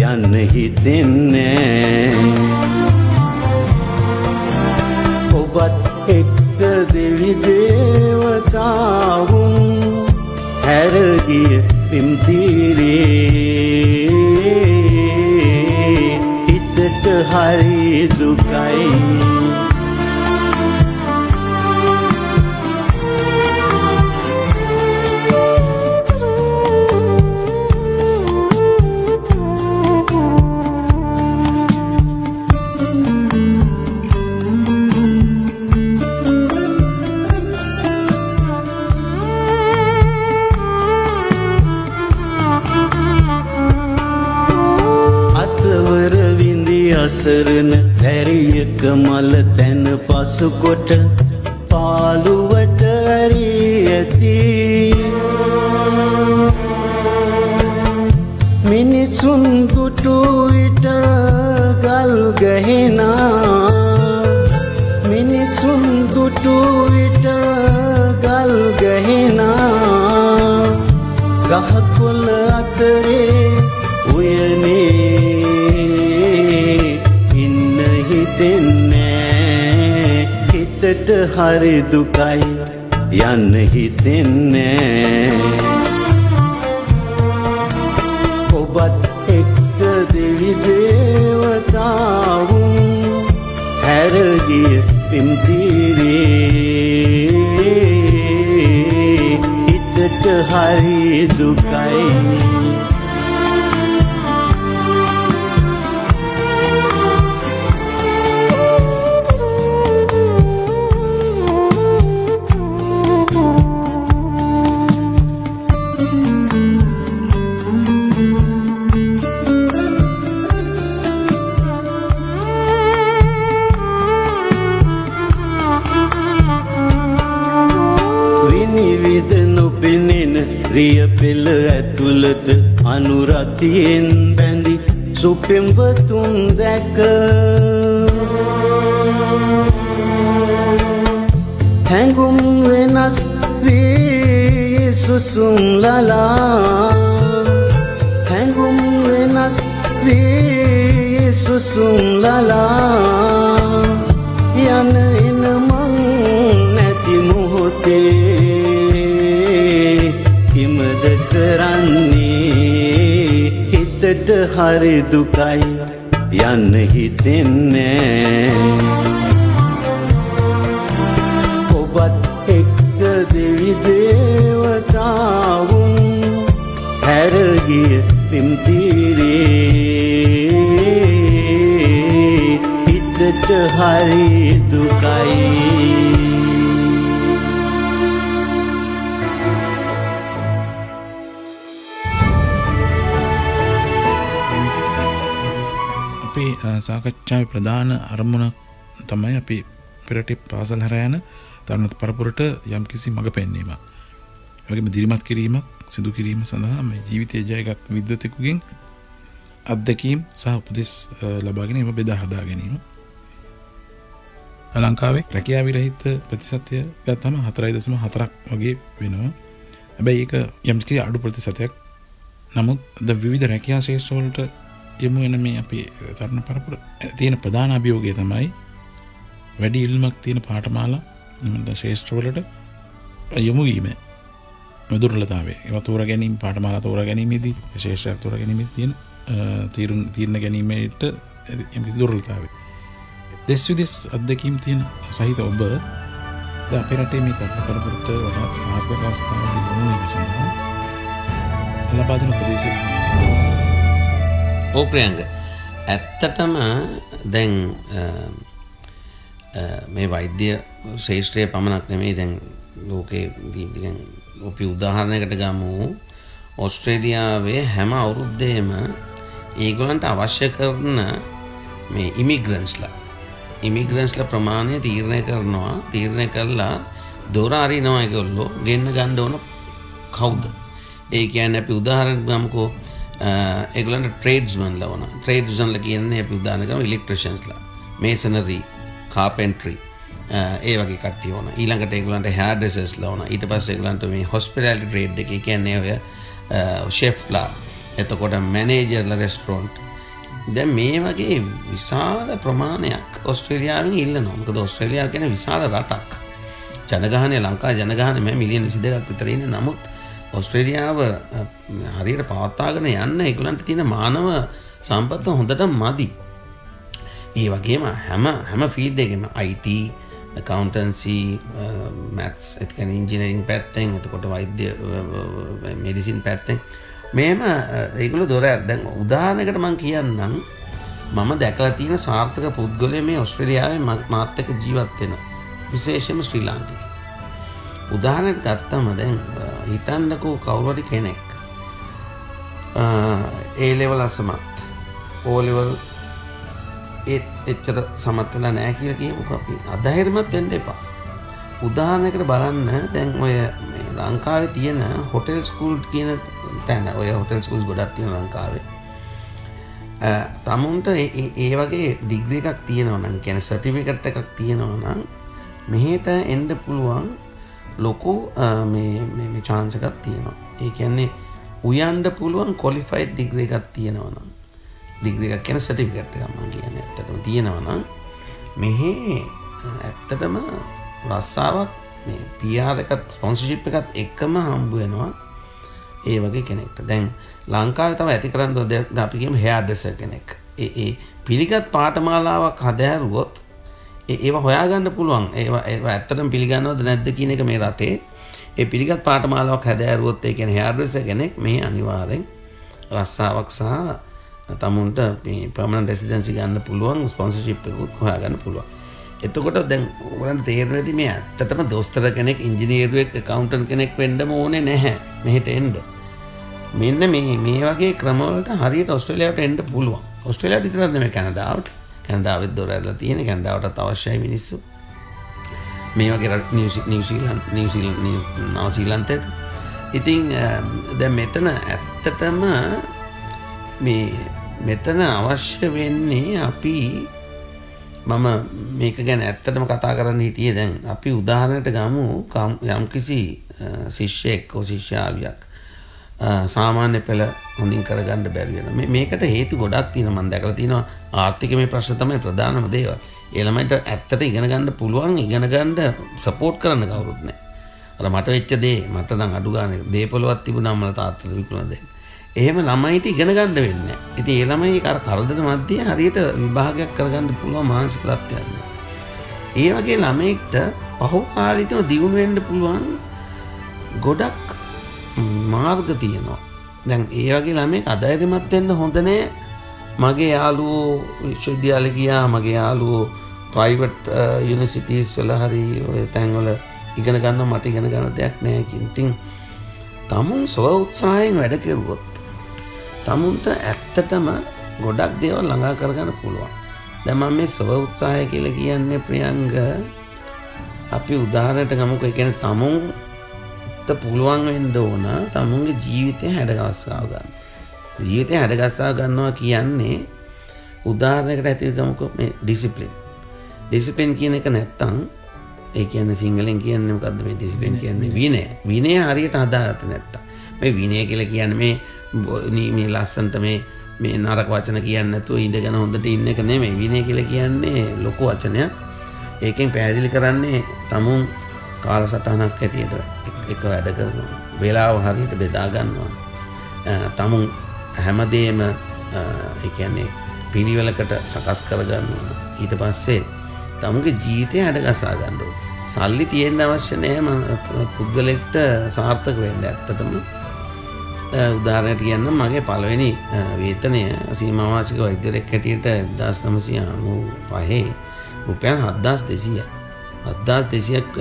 යන්න හිතෙන්නේ ඔබත් එක්ක දෙවි දේවතාවුන් හැරගිය පිම්තිරේ හිතට හරි දුකයි අසරණ ඇරියක මල තැන පසු කොට පාළුවට ඇරී ඇති මිනිසුන් දුටු විට ගල් ගහිනා මිනිසුන් දුටු විට ගල් ගහිනා ගහකොළ අතරේ උයනේ හිතට හරි දුකයි යන්න හිතෙන්නේ ඔබත් එක්ක දෙවි දේවතාවුන් හැරගිය පිම්තිරේ හිතට හරි දුකයි රිය පෙළ ඇතුළත අනුරතියෙන් බැඳි සුපෙම්වතුන් දැක හැඟුම් වෙනස් වී සුසුම් ලලා හැඟුම් වෙනස් වී සුසුම් ලලා යන එන මං නැති මොහොතේ කරන්නේ හිතට හරි දුකයි යන්න හිතෙන්නේ ඔබත් එක්ක දෙවි දේවතාවුන් හැරගිය පිම්තිරේ හරි දුකයි සාකච්ඡාවේ ප්‍රධාන අරමුණ තමයි අපි පෙරට පාසල් හැර යන තරුණ පරපුරට යම්කිසි මඟ පෙන්වීමක්. ඒ වගේම දිරිමත් කිරීමක් සිදු කිරීම සඳහා මේ ජීවිතය ජයගත් විද්වතෙකුගෙන් අත්දැකීම් සහ උපදෙස් ලබාගෙන ඒව බෙදා හදා ගැනීම. ලංකාවේ රැකියා විරහිත ප්‍රතිශතය ගත්තම 4.4ක් වගේ වෙනවා. හැබැයි ඒක යම්කිසි අඩු ප්‍රතිශතයක්. නමුත් ද විවිධ රැකියා ශේෂ්ත්‍ර වලට යමු වෙන මේ අපේ තරුණ පරපුර තියෙන ප්‍රධාන අභියෝගය තමයි වැඩි ඉල්මක් තියෙන පාඨමාලා නැත්නම් ශේෂ්ත්‍ර වලට යමු වීම දුර්වලතාවය. ඒවා තෝරා ගැනීම පාඨමාලා තෝරා ගැනීමේදී ශේෂ්ත්‍රයක් තෝරා ගැනීමේදී තියෙන තීරණ ගැනීමේට යම් දුර්වලතාවය. දෙස්විදෙස් අධ්‍යක්ීම් තියෙන සහිත ඔබ අපේ රටේ මේ තරුණ පරපුරට වඩාත් සාර්ථක අවස්ථාවක් යොමු වීම සඳහා ලබා දෙන උපදේශය ඕප්‍රියංග ඇත්තටම දැන් මේ වෛද්‍ය ශාස්ත්‍රයේ පමණක් නෙමෙයි දැන් ලෝකේ දැන් අපි උදාහරණයකට ගමු ඕස්ට්‍රේලියාවේ හැම අවුරුද්දේම ඒගොල්ලන්ට අවශ්‍ය කරන මේ ඉමිග්‍රන්ට්ස්ලා ප්‍රමාණය තීරණය කරලා දොර අරිනවා ඒගොල්ලෝ ගෙන්න ගන්න ඕන කවුද? ඒ කියන්නේ අපි උදාහරණයක් ගමුකෝ ඒගොල්ලන්ට ට්‍රේඩ්ස්මන්ලා වුණා. ට්‍රේඩ්ස්මන්ලා කියන්නේ අපි උදාහරණ ගමු ඉලෙක්ට්‍රිෂියන්ස්ලා, මේසනරි, කාපෙන්ට්‍රි ඒ වගේ කට්ටිය වුණා. ඊළඟට ඒගොල්ලන්ට හෙයාර් ඩ්‍රෙසර්ස්ලා වුණා. ඊට පස්සේ ඒගොල්ලන්ට මේ හොස්පිටැලිටි ට්‍රේඩ් එකේ කියන්නේ ඔය ෂෙෆ්ලා, එතකොට මැනේජර්ලා රෙස්ටොරන්ට්. දැන් මේ වගේ විශාල ප්‍රමාණයක් ඕස්ට්‍රේලියාවෙන් ඉල්ලනවා. මොකද ඕස්ට්‍රේලියාව කියන්නේ විශාල රටක්. ජනගහනය ලංකාවේ ජනගහනය මිලියන 22ක් විතර ඉන්නේ. නමුත් ඕස්ට්‍රේලියාව හරියට පවත්වාගෙන යන්න ඒගොල්ලන්ට තියෙන මානව සම්පත හොඳටම මදි. ඒ වගේම හැම field එකෙම IT, accountancy, maths, engineering පැත්තෙන්, එතකොට වෛද්‍ය මෙඩිසින් පැත්තෙන් මේම ඒගොල්ලෝ දොර දැන් උදාහරණයකට මම කියන්නම් මම දැකලා තියෙන සාර්ථක පුද්ගලයෝ මේ ඕස්ට්‍රේලියාවේ මාත් එක්ක ජීවත් වෙන විශේෂයෙන්ම ශ්‍රී ලාංකික. උදාහරණයක් ගත්තම දැන් හිතන්නකෝ කවුරු හරි කෙනෙක් A level අසමත් O level එච්චර සමත් වෙලා නැහැ කියලා කියමුකෝ අපි. අධෛර්යමත් වෙන්න එපා. උදාහරණයකට බලන්න දැන් ඔය ලංකාවේ තියෙන හොටෙල් ස්කූල් කියන තැන ඔය හොටෙල් ස්කූල්ස් ගොඩක් තියෙනවා ලංකාවේ. තමුන්ට ඒ වගේ ඩිග්‍රී එකක් තියෙනවා නම් කියන්නේ සර්ටිෆිකට් එකක් තියෙනවා නම් මෙහෙට එන්න පුළුවන් ලොකු මේ chance එකක් තියෙනවා. ඒ කියන්නේ උයන්ඩ පුළුවන් qualified degree එකක් තියෙනවා නම් degree එකක් කියන certificate එකක් මම කියන්නේ ඇත්තටම තියෙනවා නම් මෙහි ඇත්තටම රස්සාවක් මේ PR එකත් sponsorship එකත් එකම හම්බ වෙනවා ඒ වගේ කෙනෙක්ට. දැන් ලංකාවේ තව ඇති කරන්න ඕන අපි කියමු hair dresser කෙනෙක්. ඒ පිළිගත් පාඨමාලාවක් හදාරුවොත් ඒවා හොයාගන්න පුළුවන්. ඒවා ඇත්තටම පිළිගන්නවද නැද්ද කියන එක මේ රටේ. ඒ පිළිගත් පාඨමාලාවක් හදාරුවොත් ඒ කියන්නේ hair dresser කෙනෙක් මේ අනිවාර්යෙන් රස්සාවක් සහ තමුන්ට මේ permanent residency ගන්න පුළුවන් sponsorship එකක් හොයාගන්න පුළුවන්. එතකොට දැන් ඔයගලන්ට තේරෙන්නේ මේ ඇත්තටම දොස්තර කෙනෙක්, ඉංජිනේරුවෙක්, accountant කෙනෙක් වෙන්නම ඕනේ නැහැ මෙහෙට එන්න. මෙන්න මේ වගේ ක්‍රමවලට හරියට ඕස්ට්‍රේලියාවට එන්න පුළුවන්. ඕස්ට්‍රේලියාවට විතරක් නෙමෙයි කැනඩාවට. කැනඩාවෙත් දොර ඇරලා තියෙන. කැනඩාවටත් අවශ්‍යයි මිනිස්සු. මේ වගේ නිව්සීලන්තයට. ඉතින් දැන් මෙතන ඇත්තටම මෙතන අවශ්‍ය වෙන්නේ අපි මම මේක ගැන ඇත්තටම කතා කරන්න හිටියේ දැන් අපි උදාහරණයක් ගමු යම්කිසි ශිෂ්‍යයෙක් හෝ ශිෂ්‍යාවියක් සාමාන්‍ය පෙළ හොඳින් කරගන්න බැරි වෙන මේකට හේතු ගොඩක් තියෙනවා. මම දැකලා තියෙනවා ආර්ථිකමය ප්‍රශ්න තමයි ප්‍රධානම දේවල්. ඒ ළමයින්ට ඇත්තට ඉගෙන ගන්න පුළුවන්, ඉගෙන ගන්න සපෝට් කරන්න කවුරුත් නැහැ. අර මට වෙච්ච දේ මට නම් අඩු ගානේ දේපොළවක් තිබුණා මම තාත්තට විකුණලා දෙන්න. එහෙම ළමයිට ඉගෙන ගන්න වෙන්නේ නැහැ. ඉතින් ඒ ළමයි කරදර මැද්දේ හරියට විභාගයක් කරගන්න පුළුවන් මානසික තත්ත්වයක් නෑ. ඒ වගේ ළමයිට පහුකාලීනව දියුණු වෙන්න පුළුවන් ගොඩක් මාර්ග තියෙනවා. දැන් ඒ වගේ ළමෙක් අධෛර්යමත් වෙන්න හොඳ නෑ. මගේ යාළුවෝ විශ්වවිද්‍යාලේ ගියා, මගේ යාළුවෝ ප්‍රයිවට් යුනිවර්සිටිස් වල හරි ඔය තැන්වල ඉගෙන ගන්න මට ඉගෙන ගන්න දෙයක් නැහැ කියන. ඉතින් තමුන් ස්ව උත්සාහයෙන් වැඩ කෙරුවොත් තමුන්ට ඇත්තටම ගොඩක් දේවල් ළඟා කරගන්න පුළුවන්. දැන් මම මේ ස්ව උත්සාහය කියලා කියන්නේ ප්‍රියංග අපි උදාහරණයක් ගමුකෝ. ඒ කියන්නේ තමුන්ට පුළුවන් වෙන්න ඕන තමුන්ගේ ජීවිතය හැඩගස්වා ගන්න. ජීවිතය හැඩගස්වා ගන්නවා කියන්නේ උදාහරණයකට ඇති ගමුකෝ මේ ඩිසිප්ලින්. ඩිසිප්ලින් කියන එක නැත්තම් ඒ කියන්නේ සිංහලෙන් කියන්නේ මොකද්ද මේ ඩිසිප්ලින් කියන්නේ? විනය. විනය හරියට හදාගත්තේ නැත්තම් මේ විනය කියලා කියන්නේ මේ ලස්සන්ට මේ නරක වචන කියන්නේ නැතුව ඉඳගෙන හොඳට ඉන්න එක නෙමෙයි. විනය කියලා කියන්නේ ලොකු වචනයක්. ඒකෙන් පැහැදිලි කරන්නේ තමුන් කාලසටහනක් හැටියට එක වැඩ කරනවා. වේලාව හරියට බෙදා ගන්නවා. තමුන් හැමදේම ඒ කියන්නේ පිළිවෙලකට සකස් කර ගන්නවා. ඊට පස්සේ තමුන්ගේ ජීවිතය හැඩගසා ගන්න ඕනේ. සල්ලි තියෙන්න අවශ්‍ය නැහැ පුද්ගලෙක්ට සාර්ථක වෙන්න. ඇත්තටම උදාහරණයක් කියන්නම්. මගේ පළවෙනි වේතනය සීමාවාසික වෛද්‍යවරයෙක් හැටියට 1995 රුපියල් 7200ක්. 7200ක්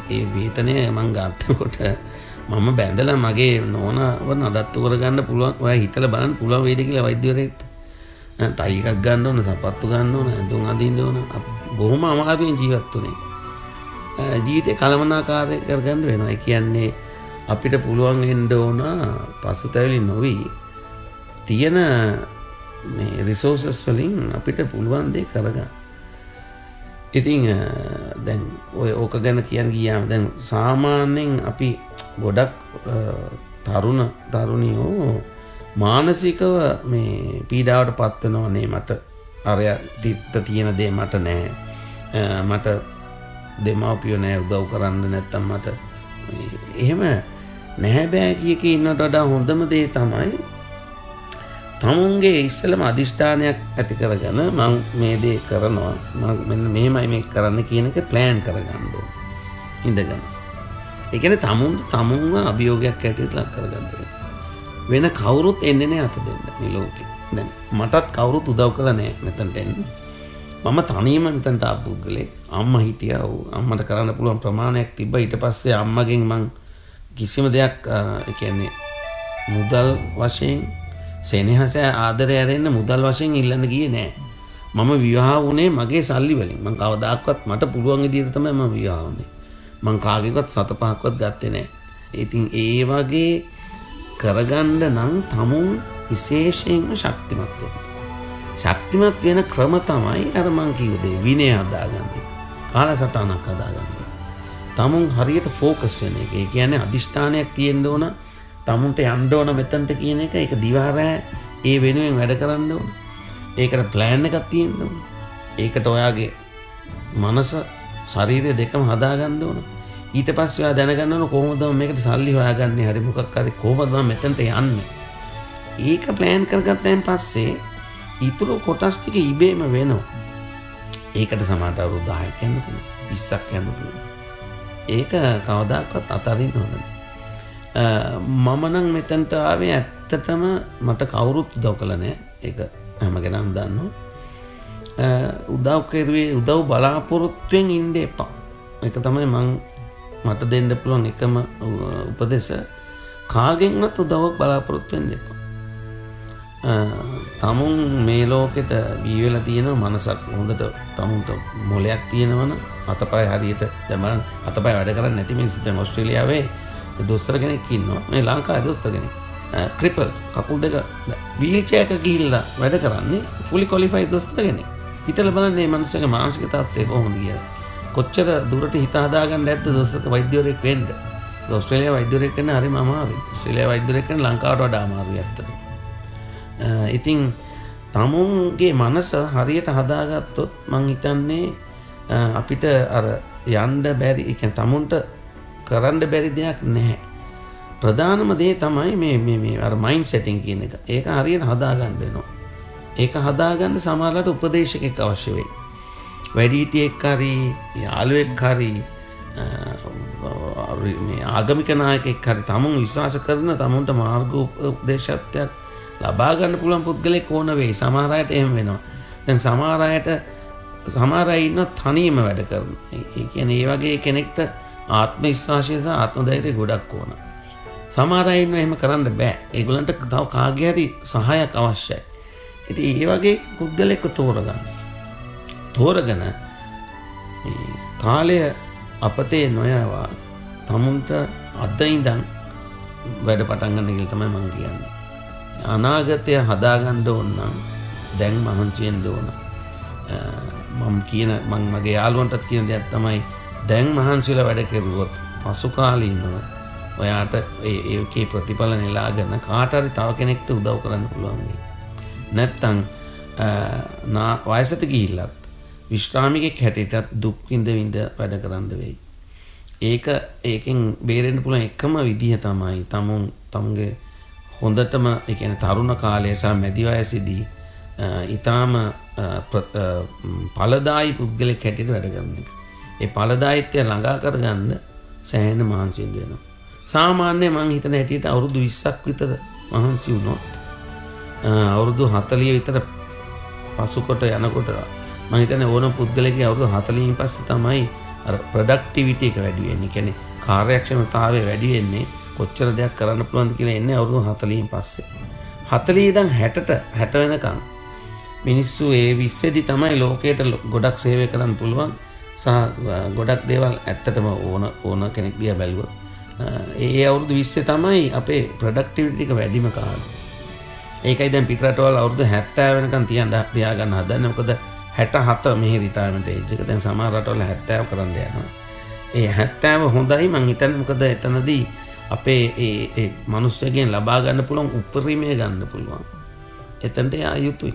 ඒ වේතනය මම ගන්නකොට මම බැඳලා මගේ නෝනාව නඩත්තු කරගන්න පුළුවන්. ඔයා හිතලා බලන්න පුළුවන් වේද කියලා වෛද්‍යවරයෙක්ට. ටයි එකක් ගන්න ඕන, සපත්තු ගන්න ඕන, ඇඳුම් අඳින්න ඕන. බොහොම අමාරුවෙන් ජීවත් වුණේ. ජීවිතේ කලමනාකාරී කරගන්න වෙනවා. ඒ කියන්නේ අපිට පුළුවන් වෙන්න ඕන පසුතැවිලි නොවි තියෙන මේ රිසෝසස් වලින් අපිට පුළුවන් දේ කරගන්න. ඉතින් දැන් ඔය ඕක ගැන කියන්න ගියාම දැන් සාමාන්‍යයෙන් අපි ගොඩක් තරුණියෝ මානසිකව මේ පීඩාවට පත් වෙනවා නේ. මට අරයට තියෙන දේ මට නැහැ. මට දෙමාපියෝ නැහැ උදව් කරන්න. නැත්තම් මට එහෙම නැහැ බෑ කියකේ ඉන්නට වඩා හොඳම දේ තමයි තමුන්ගේ ඉස්සෙල්ලම අදිෂ්ඨානයක් ඇති කරගෙන මම මේ දේ කරනවා. මම මෙන්න මෙහෙමයි මේක කරන්න කියන එක ප්ලෑන් කරගන්න ඕනේ. ඉඳගෙන. ඒ කියන්නේ තමුන්ව අභියෝගයක් ඇටියට ලක් කරගන්න ඕනේ. වෙන කවුරුත් එන්නේ නැහැ අත දෙන්න මේ ලෝකේ. දැන් මටත් කවුරුත් උදව් කළා නැහැ මෙතනට එන්න. මම තනියම මෙතනට ආපු පුද්ගලෙක්. අම්මා හිටියා. අම්මට කරන්න පුළුවන් ප්‍රමාණයක් තිබ්බා. ඊට පස්සේ අම්මගෙන් මං කිසිම දෙයක් ඒ කියන්නේ මුදල් වශයෙන් සෙනෙහස ආදරය ඇරෙන්න මුදල් වශයෙන් ඉල්ලන්න ගියේ නැහැ. මම විවාහ වුණේ මගේ සල්ලි වලින්. මං කවදාක්වත් මට පුළුවන් විදිහට තමයි මම විවාහ වුණේ. මං කාගේවත් 7-5ක්වත් ගත්තේ නැහැ. ඉතින් ඒ වගේ කරගන්න නම් තමුන් විශේෂයෙන්ම ශක්තිමත් වෙන්න. ශක්තිමත් වෙන ක්‍රම තමයි අර මං කිව්ව දේ විනය හදාගන්න. කාලසටහනක් හදාගන්න. තමුන් හරියට ફોකස් වෙන එක. ඒ කියන්නේ අදිෂ්ඨානයක් තියෙන්න ඕන. තමුන්ට යන්න ඕන මෙතනට කියන එක. ඒක දිවාරෑ ඒ වෙනුවෙන් වැඩ කරන්න ඕන. ඒකට ප්ලෑන් එකක් තියෙන්න ඕන. ඒකට ඔයාගේ මනස ශරීරය දෙකම හදාගන්න ඕන. ඊට පස්සේ ඔයා දැනගන්න ඕන කොහොමද මේකට සල්ලි හොයාගන්නේ. හරි මොකක් හරි කොහොමද මම මෙතනට යන්නේ. ඒක ප්ලෑන් කරගත්තාන් පස්සේ ඊතුරු කොටස් ටික ඉබේම වෙනවා. ඒකට සමහරට අවුරුදු 10ක් යන්න පුළුවන්. 20ක් යන්න පුළුවන්. ඒක කවදාකවත් අතාරින්න හොඳ නැහැ. මම නම් මෙතනට ආවේ ඇත්තටම මට කවුරුත් උදව් කළා නෑ. ඒක හැම කෙනාම දන්නවා. උදව් කරුවේ උදව් බලාපොරොත්තුෙන් ඉන්න එපා. ඒක තමයි මට දෙන්න පුළුවන් එකම උපදේශ. කාගෙන්වත් උදව්වක් බලාපොරොත්තු වෙන්න එපා. තමුන් මේ ලෝකෙට බී වෙලා තියෙන මනසක් හොඳට තමුන්ට මොලයක් තියෙනවනම් අතපය හරියට දැන් බලන්න අතපය වැඩ කරන්නේ නැති මිනිස්සු දැන් ඕස්ට්‍රේලියාවේ දොස්තර කෙනෙක් ඉන්නවා. මේ ලංකාවේ දොස්තර කෙනෙක් ක්‍රිපල් කකුල් දෙක වීල් චෙයාර් එක ගිහිල්ලා වැඩ කරන්නේ ෆුලි ක්වොලිෆයිඩ් දොස්තර කෙනෙක්. හිතලා බලන්න මේ මිනිස්සුගේ මානසික තත්ත්වය කොහොමද කියලා. කොච්චර දුරට හිත හදාගන්න නැද්ද දොස්තර වෛද්‍යවරයෙක් වෙන්න. ඕස්ට්‍රේලියාවේ වෛද්‍යවරයෙක් වෙන්න හරිම අමාරුයි. ඕස්ට්‍රේලියාවේ වෛද්‍යවරයෙක් වෙන්න ලංකාවට වඩා අමාරුයි ඇත්තටම. ඉතින් තමුන්ගේ මනස හරියට හදාගත්තොත් මං හිතන්නේ අපිට අර යන්න බැරි ඒ කියන්නේ තමුන්ට කරන්න බැරි දෙයක් නැහැ. ප්‍රධානම දේ තමයි මේ අර මයින්ඩ් සෙටින් කියන එක. ඒක හරියට හදාගන්න වෙනවා. ඒක හදාගන්න සමහරවිට උපදේශකෙක් අවශ්‍ය වෙයි. වැඩිහිටියෙක් හරි යාළුවෙක් හරි මේ ආගමික නායකයෙක් හරි තමුන් විශ්වාස කරන තමුන්ට මාර්ග උපදේශයක් ලබා ගන්න පුළුවන් පුද්ගලෙක් ඕන වෙයි. සමහර අයට එහෙම වෙනවා. දැන් සමහර අයට සමහර අය ඉන්න තනියම වැඩ කරන. ඒ කියන්නේ ඒ වගේ කෙනෙක්ට ආත්ම විශ්වාසය සහ ආත්ම ධෛර්යය ගොඩක් ඕන. සමහර අය ඉන්නවා එහෙම කරන්න බෑ. ඒගොල්ලන්ට තව කාගේ හරි සහායක් අවශ්‍යයි. ඉතින් ඒ වගේ පුද්ගලෙක්ව තෝරගෙන කාලය අපතේ නොයවා තමුන්ට අද ඉඳන් වැඩ පටන් ගන්න කියලා තමයි මම කියන්නේ. අනාගතය හදාගන්න ඕන නම් දැන් මහන්සි වෙන්න ඕන. මම මගේ යාළුවන්ටත් කියන දෙයක් තමයි දැන් මහන්සි වෙලා වැඩ කරුවොත් පසු කාලීනව ඔයාට ඒකේ ප්‍රතිඵල නෙලාගෙන කාට හරි තව කෙනෙක්ට උදව් කරන්න පුළුවන් වෙයි. නැත්තම් වයසට ගිහිල්ලත් විශ්‍රාමිකෙක් හැටියටත් දුක් විඳ වැඩ කරන්න වෙයි. ඒකෙන් බේරෙන්න පුළුවන් එකම විදිහ තමයි තමුන්ගේ හොඳටම ඒ කියන්නේ තරුණ කාලය සහ මැදි වයසේදී ඊටාම ඵලදායි පුද්ගලෙක් හැටියට වැඩ කරන එක. ඒ ඵලදායිත්වය ළඟා කරගන්න සෑහෙන මහන්සි වෙන්න වෙනවා. සාමාන්‍ය මං හිතන හැටියට අවුරුදු 20ක් විතර මහන්සි වුණොත් අවුරුදු 40 විතර පසුකොට යනකොට මම හිතන්නේ ඕනම පුද්ගලයෙක්ගේ අවුරුදු 40න් පස්සේ තමයි අර ප්‍රොඩක්ටිවිටි එක වැඩි වෙන්නේ. කියන්නේ කාර්යක්ෂමතාවය වැඩි වෙන්නේ කොච්චර දෙයක් කරන්න පුළුවන්ද කියලා එන්නේ අවුරුදු 40න් පස්සේ. 40 ඉඳන් 60 වෙනකන් මිනිස්සු ඒ 20 දී තමයි ලෝකයට ගොඩක් සේවය කරන්න පුළුවන් සහ ගොඩක් දේවල් ඇත්තටම ඕන කෙනෙක් දිහා බැලුවොත් ඒ අවුරුදු 20 තමයි අපේ ප්‍රොඩක්ටිවිටි එක වැඩිම කාලය. ඒකයි දැන් පිටරටවල අවුරුදු 70 වෙනකන් තියාගන්න හදන්නේ. මොකද 67 මෙහි රිටයර්මන්ට් ඒජ් එක. දැන් සමහර රටවල 70 කරන්න යනවා. ඒ 70 හොඳයි මං හිතන්නේ. මොකද එතනදී අපේ ඒ මිනිස්සුගෙන් ලබා ගන්න පුළුවන් උපරිමය ගන්න පුළුවන්. එතනට යා යුතුයි.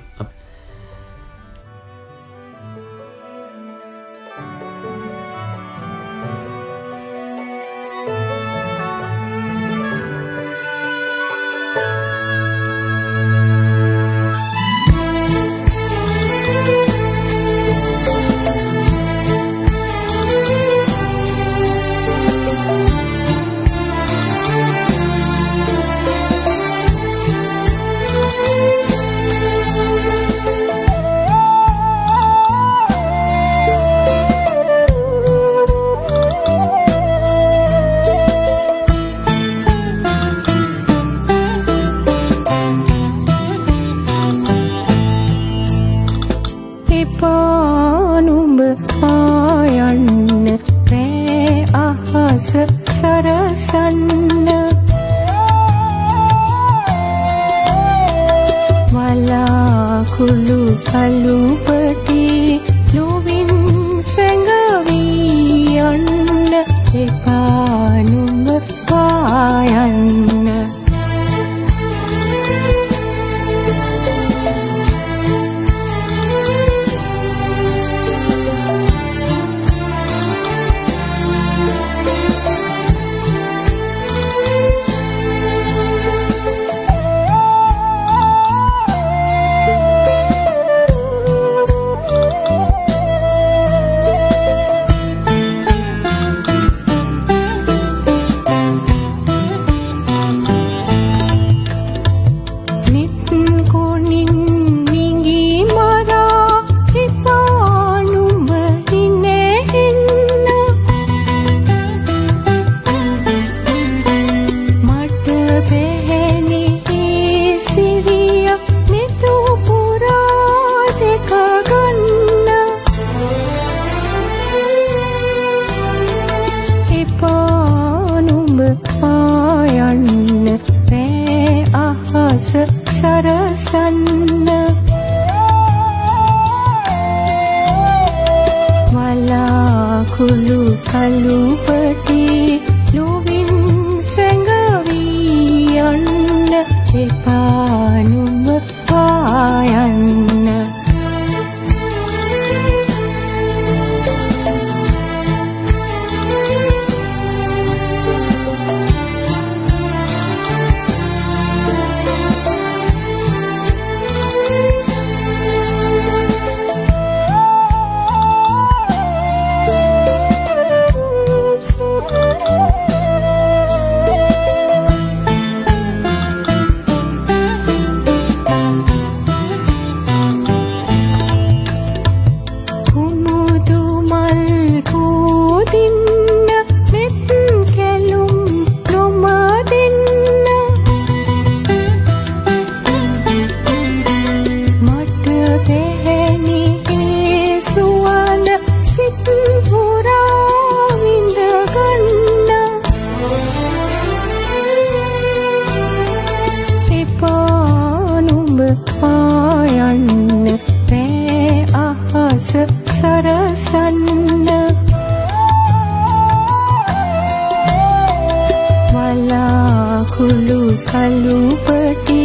සලුපටි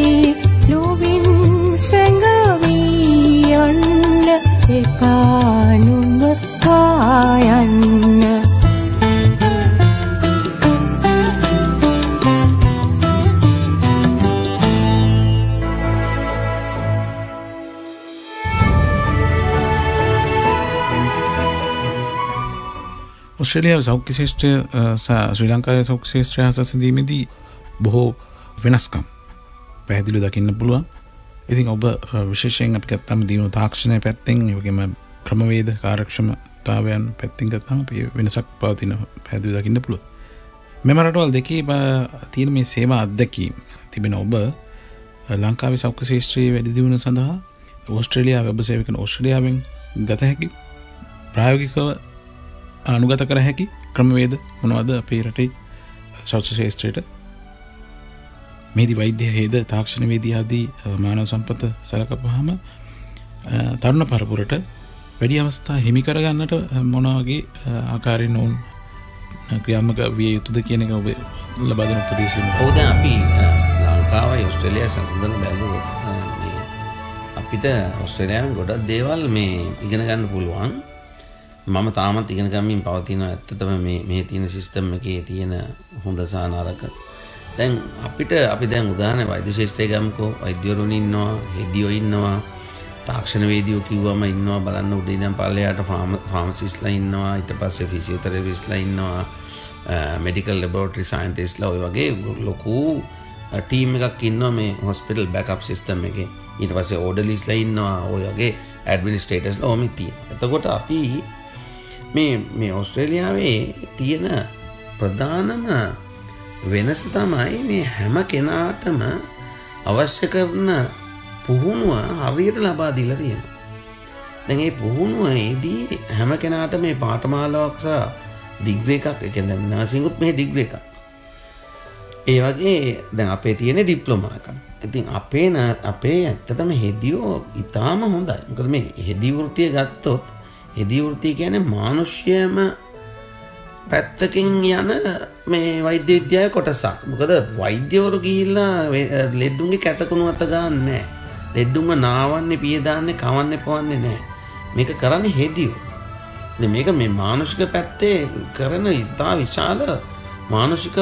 ලුවින් සැඟවී යන්න එපා නුඹ කායන්න ඔස්ට්‍රේලියාවේ සෞඛ්‍ය ශාස්ත්‍රය ශ්‍රී ලංකාවේ සෞඛ්‍ය ශාස්ත්‍රය හා සැසඳීමේදී බොහෝ වෙනස්කම් පැහැදිලිව දකින්න පුළුවන්. ඉතින් ඔබ විශේෂයෙන් අපි ගත්තම දිනු තාක්ෂණය පැත්තෙන් ඒ වගේම ක්‍රමවේද කාර්යක්ෂමතාවයන් පැත්තෙන් ගත්තම අපි වෙනසක් පවතින පැහැදිලිව දකින්න පුළුවන්. මෙම රටවල් දෙකේ තියෙන මේ සේවා අත්දැකීම් තිබෙන ඔබ ලංකාවේ සෞඛ්‍ය ශාස්ත්‍රයේ වැඩි දියුණුව සඳහා ඕස්ට්‍රේලියාවේ ඔබ සේවය කරන ඕස්ට්‍රේලියාවෙන් ගත හැකි ප්‍රායෝගිකව අනුගත කර හැකි ක්‍රමවේද මොනවද අපේ රටේ සෞඛ්‍ය ශාස්ත්‍රයට මේදී වෛද්‍ය හේද තාක්ෂණ වේදී ආදී මානව සම්පත සලකපුවාම තරුණ පරපුරට වැඩි අවස්ථා හිමි කර ගන්නට මොන වගේ ආකාරයෙන් උන් ක්‍රියාත්මක විය යුතුද කියන එක ඔබ ලබා දෙන උපදේශය මොකක්ද? ඔව් දැන් අපි ලංකාවයි ඕස්ට්‍රේලියාව සම්බන්ධව බැලුවොත් අපිට ඕස්ට්‍රේලියාවෙන් ගොඩක් දේවල් මේ ඉගෙන ගන්න පුළුවන්. මම තාමත් ඉගෙන ගමින් පවතින ඇත්තටම මේ තියෙන සිස්ටම් එකේ තියෙන හොඳ සහ නරක. දැන් අපි දැන් උදාහරණ වෛද්‍ය ශාස්ත්‍රය ගමුකෝ. වෛද්‍යවරුන් ඉන්නවා, හෙදියෝ ඉන්නවා, තාක්ෂණ වේදියෝ කිව්වම ඉන්නවා, බලන්න උඩ ඉඳන් පල්ලෙහාට ෆාමසිස්ට්ලා ඉන්නවා, ඊට පස්සේ ෆිසියෝതെරපිස්ට්ලා ඉන්නවා, මෙඩිකල් ලැබොරටරි සයන්ටිස්ට්ලා ඔය වගේ ලොකු ටීම් එකක් ඉන්නවා මේ හොස්පිටල් බෑකප් සිස්ටම් එකේ. ඊට පස්සේ ඕඩර්ලිස්ලා ඉන්නවා, ඔය වගේ ඇඩ්මිනිස්ට්‍රේටර්ස්ලා ඔහොම තියෙනවා. එතකොට අපි මේ ඕස්ට්‍රේලියාවේ තියෙන ප්‍රධානම වෙනස තමයි මේ හැම කෙනාටම අවශ්‍ය කරන පුහුණුව හරියට ලබා දීලා තියෙනවා. දැන් මේ පුහුණුවේදී හැම කෙනාටම මේ පාඨමාලාවක් සහ ඩිග්‍රී එකක්, ඒ කියන්නේ නර්සිං උත් මේ ඩිග්‍රී එකක්. ඒ වගේ දැන් අපේ තියෙන ඩිප්ලෝමා එකක්. ඉතින් අපේ ඇත්තටම හෙදියෝ ඉතාම හොඳයි. මොකද මේ හෙදි වෘත්තිය ගත්තොත් හෙදි වෘත්තිය කියන්නේ මානුෂ්‍යම පැත්තකින් යන මේ වෛද්‍ය විද්‍යාවේ කොටසක්. මොකද වෛද්‍යවරු ගිහිල්ලා ලෙඩුන්ගේ කැතකුණු අත ගන්න නැහැ. ලෙඩුන්ව නාවන්නේ, පිය දාන්නේ, කවන්නේ, පවන්නේ නැහැ. මේක කරන්නේ හෙදියෝ. ඉතින් මේක මේ මානසික පැත්තේ කරන ඉතා විශාල මානසික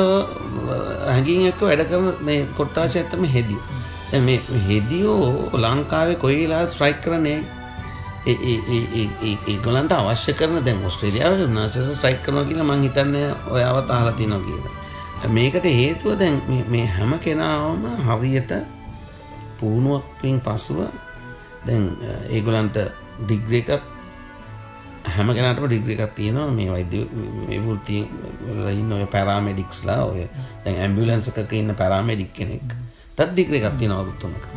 හැඟීම් එක්ක වැඩ කරන මේ කොට්ටාශය තමයි හෙදියෝ. දැන් මේ හෙදියෝ ලංකාවේ කොයි වෙලාවෙත් ස්ට්‍රයික් කරන්නේ ඒගොල්ලන්ට අවශ්‍ය කරන දැන් ඕස්ට්‍රේලියාවේ නර්සස් ස්ට්‍රයික් කරනවා කියලා මං හිතන්නේ ඔයාවත් අහලා තියෙනවා කියලා. මේකට හේතුව දැන් මේ හැම කෙනාම හරියට පුහුණුවකින් පසුව දැන් ඒගොල්ලන්ට ඩිග්‍රී එකක් හැම කෙනාටම ඩිග්‍රී එකක් තියෙනවා. මේ වෛද්‍ය මේ වෘත්තියේ ඉන්න ඔය පැරාමෙඩික්ස්ලා ඔය දැන් ඇම්බියුලන්ස් එකක ඉන්න පැරාමෙඩික් කෙනෙක්ට ඩිග්‍රී එකක් තියෙනවා අවුරුදු 3ක.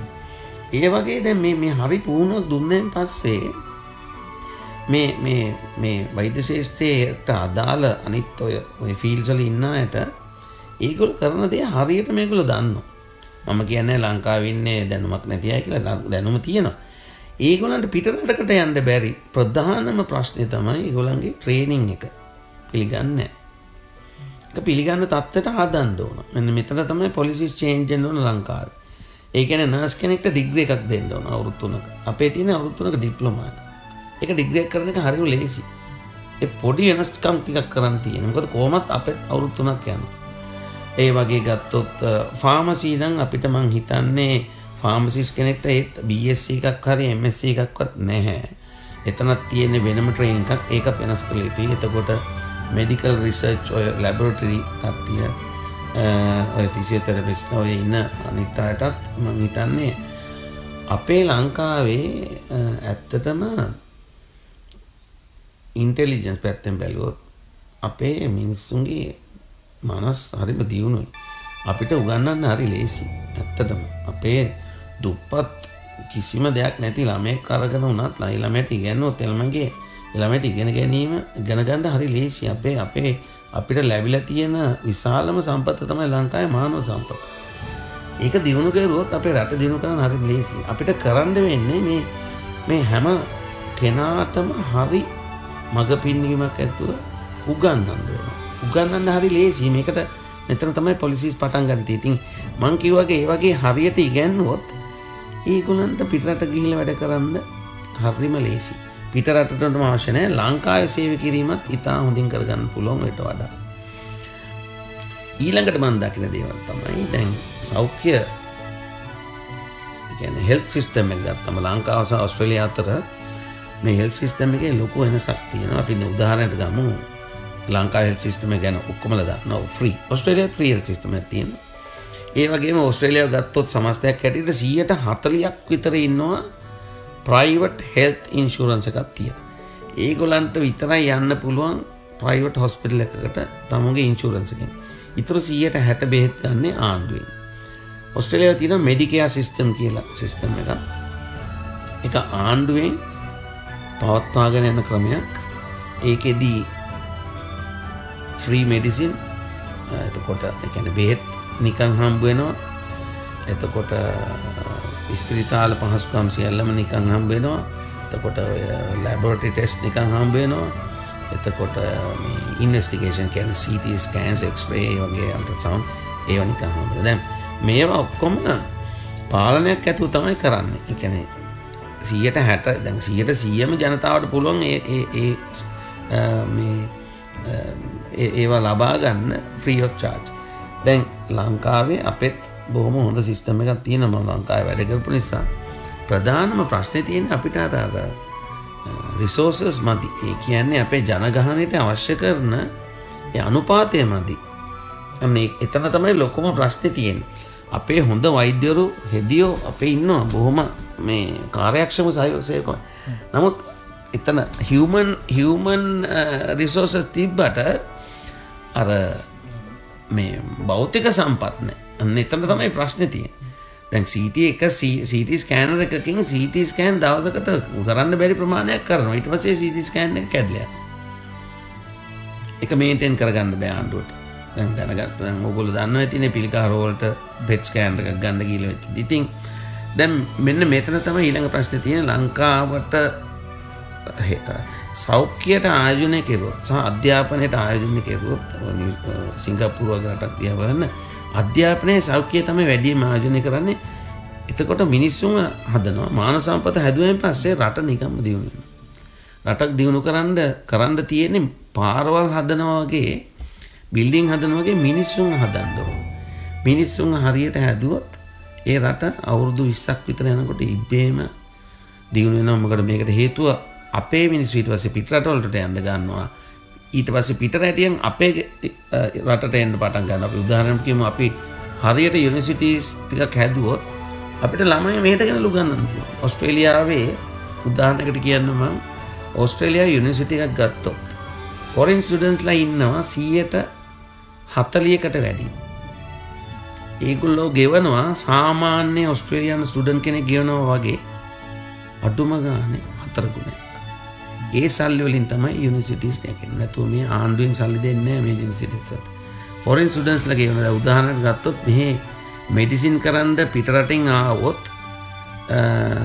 ඒ වගේ දැන් මේ හරි පුහුණුවක් දුන්නෙන් පස්සේ මේ වෛද්‍ය ශාස්ත්‍රයට අදාළ අනිත් ඔය ෆීල්ඩ්ස් වල ඉන්න අයට ඒගොල්ලෝ කරන දේ හරියට මේගොල්ලෝ දන්නවා. මම කියන්නේ ලංකාවේ ඉන්නේ දැනුමක් නැති අය කියලා. දැනුම තියෙනවා. ඒගොල්ලන්ට පිටරටකට යන්න බැරි ප්‍රධානම ප්‍රශ්නේ තමයි ඒගොල්ලන්ගේ ට්‍රේනින් එක පිළිගන්නේ නැහැ. ඒක පිළිගන්න තත්ත්වයට හදන්න ඕන. මෙන්න මෙතන තමයි පොලිසිස් චේන්ජ් වෙන්න ඕන ලංකාවේ. ඒ කියන්නේ නර්ස් කෙනෙක්ට ඩිග්‍රී එකක් දෙන්න ඕන අවුරුදු 3ක. අපේ තියෙන අවුරුදු 3ක ඩිප්ලෝමා එක. ඒක ඩිග්‍රී එක කරන එක හරිම ලේසි. ඒ පොඩි වෙනස්කම් ටිකක් කරන්න තියෙනවා. මොකද කොහොමත් අපෙත් අවුරුදු 3ක් යනවා. ඒ වගේ ගත්තොත් ෆාමසි නම් අපිට මං හිතන්නේ ෆාමසිස් කෙනෙක්ට ඒත් BSc එකක් හරි MSc එකක්වත් නැහැ. එතනක් තියෙන වෙනම ට්‍රේනින් එකක්. ඒකත් වෙනස් කරලා යුතුයි. එතකොට මෙඩිකල් රිසර්ච් ඔය ලැබොරටරි කට්ටිය ඔය ෆිසියෝതെරපිස්ට් ඔය ඉන්න අනිත් අයටත් මම හිතන්නේ අපේ ලංකාවේ ඇත්තටම ඉන්ටෙලිජන්ස් පැත්තෙන් බැලුවොත් අපේ මිනිස්සුන්ගේ මනස් හරිම දියුණුයි. අපිට උගන්වන්න හරි ලේසි. ඇත්තටම අපේ දුප්පත් කිසිම දෙයක් නැති ළමයෙක් අරගෙන වුණත් ළමයට ඉගෙනුවොත් ළමයට ඉගෙන ගැනීම ඉගෙන ගන්න හරි ලේසි. අපිට ලැබිලා තියෙන විශාලම සම්පත තමයි ලංකාවේ මානව සම්පත. ඒක දිනු කරුවොත් අපේ රට දිනු කරන්න හරි ලේසි. අපිට කරන්න වෙන්නේ මේ හැම කෙනාටම හරි මග පින්වීමක් ඇතුව උගන්වන්න වෙනවා. උගන්වන්න හරි ලේසි. මේකට මෙතන තමයි පොලිසිස් පටන් ගන්න තියෙන්නේ. මං කිව්වාගේ ඒ වගේ හරියට ඉගෙනුවොත් ඒගොල්ලන්ට පිටරට ගිහිල්ලා වැඩ කරන්න හරිම ලේසි. පිටරටටම අවශ්‍ය නැහැ. ලංකාවේ සේවය කිරීමත් ඉතා හොඳින් කරගන්න පුළුවන් ඊට වඩා. ඊළඟට මම දකින දේවල් තමයි දැන් සෞඛ්‍ය කියන්නේ හෙල්ත් සිස්ටම් එක ගත්තම ලංකාව සහ ඕස්ට්‍රේලියාව අතර මේ හෙල්ත් සිස්ටම් එකේ ලොකු වෙනසක් තියෙනවා. අපි උදාහරණයක් ගමු. ලංකාවේ හෙල්ත් සිස්ටම් එක ගැන ඔක්කොමලා දන්නවා ෆ්‍රී. ඕස්ට්‍රේලියාවේ ෆ්‍රී හෙල්ත් සිස්ටම් එකක් තියෙනවා. ඒ වගේම ඕස්ට්‍රේලියාව ගත්තොත් සමස්තයක් හැටියට 40ක් විතර ඉන්නවා ප්‍රයිවට් හෙල්ත් ඉන්ෂුරන්ස් එකක් තියෙනවා. ඒගොල්ලන්ට විතරයි යන්න පුළුවන් ප්‍රයිවට් හොස්පිටල් එකකට තමුන්ගේ ඉන්ෂුරන්ස් එකෙන්. ඊතර 60 බෙහෙත් ගන්න ආණ්ඩුවෙන්. ඕස්ට්‍රේලියාවේ තියෙන මෙඩිකෙයාර් සිස්ටම් කියලා සිස්ටම් එකක්. ඒක ආණ්ඩුවෙන් පවත්වාගෙන යන ක්‍රමයක්. ඒකෙදී ෆ්‍රී මෙඩිසින් එතකොට ඒ කියන්නේ බෙහෙත් නිකන් හම්බ වෙනවා. එතකොට ඉස්පිරිතාල පහසුකම් සියල්ලම නිකන් හම්බ වෙනවා. එතකොට ලැබොරටරි ටෙස්ට් නිකන් හම්බ වෙනවා. එතකොට මේ ඉන්වෙස්ටිගේෂන් කියන්නේ CT ස්කෑන්ස් X-ray ඒ වගේ අල්ට්‍රාසවුන්ඩ් ඒවා නිකන් හම්බ වෙනවා. දැන් මේවා ඔක්කොම පාලනයක් ඇතුව තමයි කරන්නේ. ඒ කියන්නේ 60 දැන් 100%ම ජනතාවට පුළුවන් ඒවා ලබා ගන්න ෆ්‍රී ඔෆ් චාර්ජ්. දැන් ලංකාවේ අපෙත් බොහොම හොඳ සිස්ටම් එකක් තියෙනවා. මම ලංකාවේ වැඩ කරපු නිසා ප්‍රධානම ප්‍රශ්නේ තියෙන්නේ අපිට අර රිසෝසස් මදි. ඒ කියන්නේ අපේ ජනගහනයට අවශ්‍ය කරන ඒ අනුපාතය මදි. අනේ එතන තමයි ලොකුම ප්‍රශ්නේ තියෙන්නේ. අපේ හොඳ වෛද්‍යවරු හෙදියෝ අපේ ඉන්නවා බොහොම මේ කාර්යක්ෂම සහයෝගය. නමුත් එතන human resources තිබ්බට අර මේ භෞතික සම්පත් නැහැ. අන්න එතන තමයි ප්‍රශ්නේ තියෙන්නේ. දැන් CT ස්කෑනර් එකකින් CT ස්කෑන් දවසකට කරන්න බැරි ප්‍රමාණයක් කරනවා. ඊට පස්සේ CT ස්කෑන් එක කැඩලා යනවා. ඒක මේන්ටේන් කරගන්න බෑ ආණ්ඩුවට. දැන් ඔයගොල්ලෝ දන්නවා ඇතිනේ පිළිකාර වලට PET ස්කෑනර් එකක් ගන්න කියලා වෙච්ච. ඉතින් දැන් මෙන්න මෙතන තමයි ඊළඟ ප්‍රශ්නේ තියෙන්නේ. ලංකාවට සෞඛ්‍යයට ආයෝජනය කෙරුවොත් සහ අධ්‍යාපනයට ආයෝජනය කෙරුවොත් සිංගප්පූරු වගේ රටක් දිහා බලන්න අධ්‍යාපනයේ සෞඛ්‍යය තමයි වැඩිම ආයෝජනය කරන්නේ. එතකොට මිනිස්සුන් හදනවා මානව සම්පත හැදුවෙන් පස්සේ රට නිකම්ම දියුණු වෙනවා. රටක් දියුණු කරන්න තියෙන්නේ පාරවල් හදනවා වගේ බිල්ඩින් හදනවා වගේ මිනිස්සුන් හදන්න ඕන. මිනිස්සුන් හරියට හැදුවොත් ඒ රට අවුරුදු 20ක් විතර යනකොට ඉබේම දියුණු වෙනවා. මොකද මේකට හේතුව අපේ මිනිස්සු ඊට පස්සේ පිටරට වලට යන්න ගන්නවා. ඊට පස්සේ පිටරටියන් අපේ රටට එන්න පටන් ගන්නවා. අපි උදාහරණයක් කියමු. අපි හරියට යුනිවර්සිටිස් ටිකක් හැදුවොත් අපිට ළමයි මෙහෙට ගෙනල්ලා උගන්වන්න පුළුවන්. ඕස්ට්‍රේලියාවේ උදාහරණයකට කියන්න මම ඕස්ට්‍රේලියාවේ යුනිවර්සිටි එකක් ගත්තොත් ෆොරින් ස්ටුඩන්ට්ස්ලා ඉන්නවා 40%කට වැඩි. ඒගොල්ලෝ ගෙවනවා සාමාන්‍ය ඕස්ට්‍රේලියානු ස්ටුඩන්ට් කෙනෙක් ගෙවනවා වගේ අඩුම ගානේ 4 ගුණයක්. ඒ සල්ලි වලින් තමයි යුනිවර්සිටිස් එකෙන් නැතුව මේ ආණ්ඩුවෙන් සල්ලි දෙන්නේ නැහැ මේ යුනිවර්සිටිස් වලට. ෆොරින් ස්ටුඩන්ට්ස්ලා ගෙවන උදාහරණයක් ගත්තොත් මෙහි මෙඩිසින් කරන්න පිටරටින් ආවොත්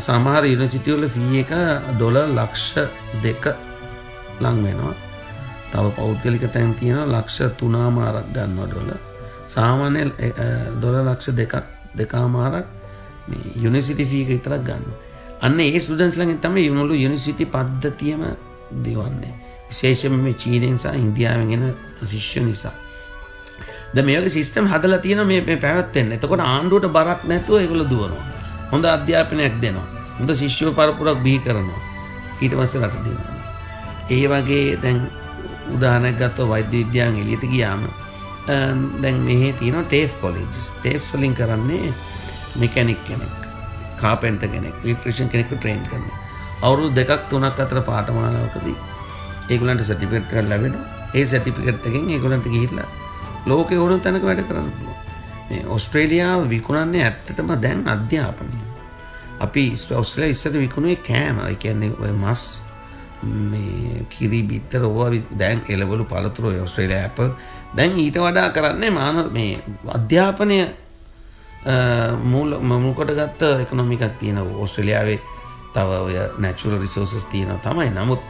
සමහර යුනිවර්සිටි වල ෆී එක ඩොලර් ලක්ෂ 2 ලං වෙනවා. තව පෞද්ගලික තැන් තියෙනවා ලක්ෂ 3මාරක් ගන්නවා ඩොලර්. සාමාන්‍ය ඩොලර් ලක්ෂ 2මාරක් මේ යුනිවර්සිටි ෆී එක විතරක් ගන්නවා. අන්න ඒ ස්ටුඩන්ට්ස් ළඟින් තමයි මුළු යුනිවර්සිටි පද්ධතියම දිවන්නේ. විශේෂයෙන්ම මේ චීනෙන් සහ ඉන්දියාවෙන් එන ශිෂ්‍ය නිසා. දැන් මේ වගේ සිස්ටම් හදලා තියෙනවා මේ පැවැත්වෙන්න. එතකොට ආණ්ඩුවට බරක් නැතුව ඒගොල්ලෝ දුවනවා. හොඳ අධ්‍යාපනයක් දෙනවා. හොඳ ශිෂ්‍ය පරපුරක් බිහි කරනවා. ඊට පස්සේ රට දිනනවා. ඒ වගේ දැන් උදාහරණයක් ගත්තොත් වෛද්‍ය විද්‍යාවෙන් එළියට ගියාම දැන් මෙහි තියෙනවා TAFE colleges. TAFE වලින් කරන්නේ මෙකැනික් කෙනෙක්, කාපෙන්ටර් කෙනෙක්, ඉලෙක්ට්‍රීෂියන් කෙනෙක්ව ට්‍රේන් කරනවා. අවුරුදු 2-3ක් අතර පාඨමාලාවකදී ඒගොල්ලන්ට සර්ටිෆිකේට් එකක් ලැබෙනවා. ඒ සර්ටිෆිකේට් එකෙන් ඒගොල්ලන්ට ගිහිල්ලා ලෝකේ ඕන තැනක වැඩ කරන්න පුළුවන්. මේ ඕස්ට්‍රේලියාව විකුණන්නේ ඇත්තටම දැන් අධ්‍යාපනය. අපි ඕස්ට්‍රේලියාව ඉස්සර විකුණුවේ කෑම. ඒ කියන්නේ ඔය මස් මේ කිරි බිත්තර ඕවා දැන් එළවලු පළතුරු ඕස්ට්‍රේලියා ඇපල් දැන් ඊට වඩා කරන්නේ මේ අධ්‍යාපනය මූල කොට ගත්ත ඉකොනොමි එකක් තියෙනවා. ඕස්ට්‍රේලියාවේ තව ඔය නැචරල් රිසෝසස් තියෙනවා තමයි. නමුත්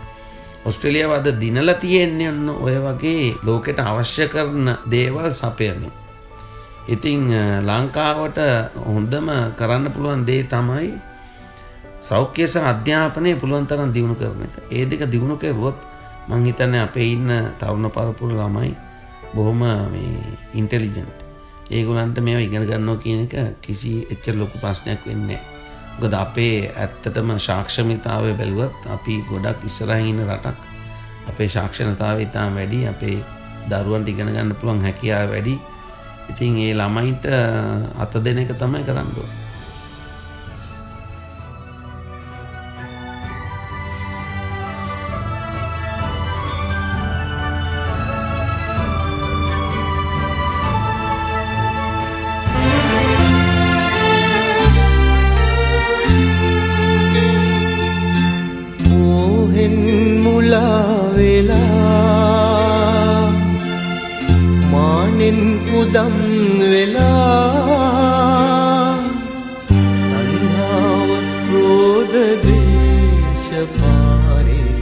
ඕස්ට්‍රේලියාව අද දිනලා තියෙන්නේ ඔය වගේ ලෝකෙට අවශ්‍ය කරන දේවල් සපයන්නේ. ඉතින් ලංකාවට හොඳම කරන්න පුළුවන් දේ තමයි සෞඛ්‍ය සහ අධ්‍යාපනය පුළුවන් තරම් දියුණු කරන එක. ඒ දෙක දියුණු කරුවොත් මං හිතන්නේ අපේ ඉන්න තරුණ පරපුර ළමයි බොහොම මේ ඉන්ටෙලිජන්ට්. ඒගොල්ලන්ට මේවා ඉගෙන ගන්නවා කියන එක කිසි එච්චර ලොකු ප්‍රශ්නයක් වෙන්නේ නැහැ. මොකද අපේ ඇත්තටම සාක්ෂරතාවය බැලුවත් අපි ගොඩක් ඉස්සරහින් ඉන්න රටක්. අපේ සාක්ෂරතාවය ඉතාම වැඩි. අපේ දරුවන්ට ඉගෙන ගන්න පුළුවන් හැකියාව වැඩි. ඉතින් ඒ ළමයින්ට අත දෙන එක තමයි කරන්න ඕනේ. උදම් වෙලා තණ්හාව ක්‍රෝධ ද්වේෂ පාරේ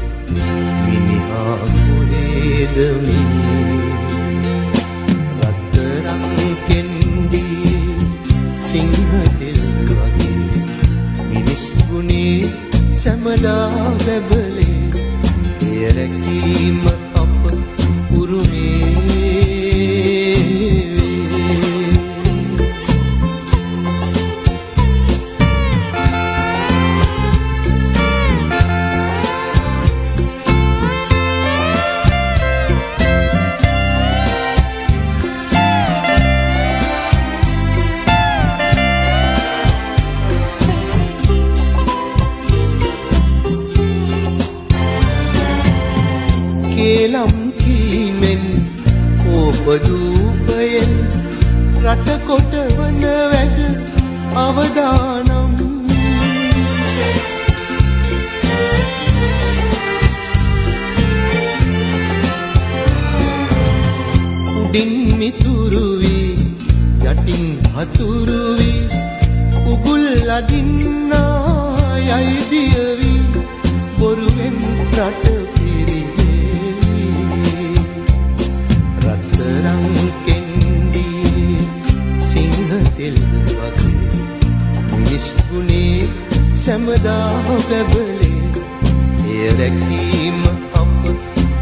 මිනිහා කොහෙද මින් රත්තරන් කෙන්ඩි සිංහතෙල් වගේ මිනිස් ගුණේ සැමදා බැබලේ එය රැකීම අප උරුමේ දූපයෙන් රට කොටවන වැඩ අවදානම් උඩින් මිතුරු වී යටින් හතුරු වී උගුල් අදින්නා යයි දියවි බොරුවෙන් රට රන් කෙන්ඩි සිංහතෙල් වගේ මිනිස් ගුණේ සැමදා බැබලේ එය රැකීම අප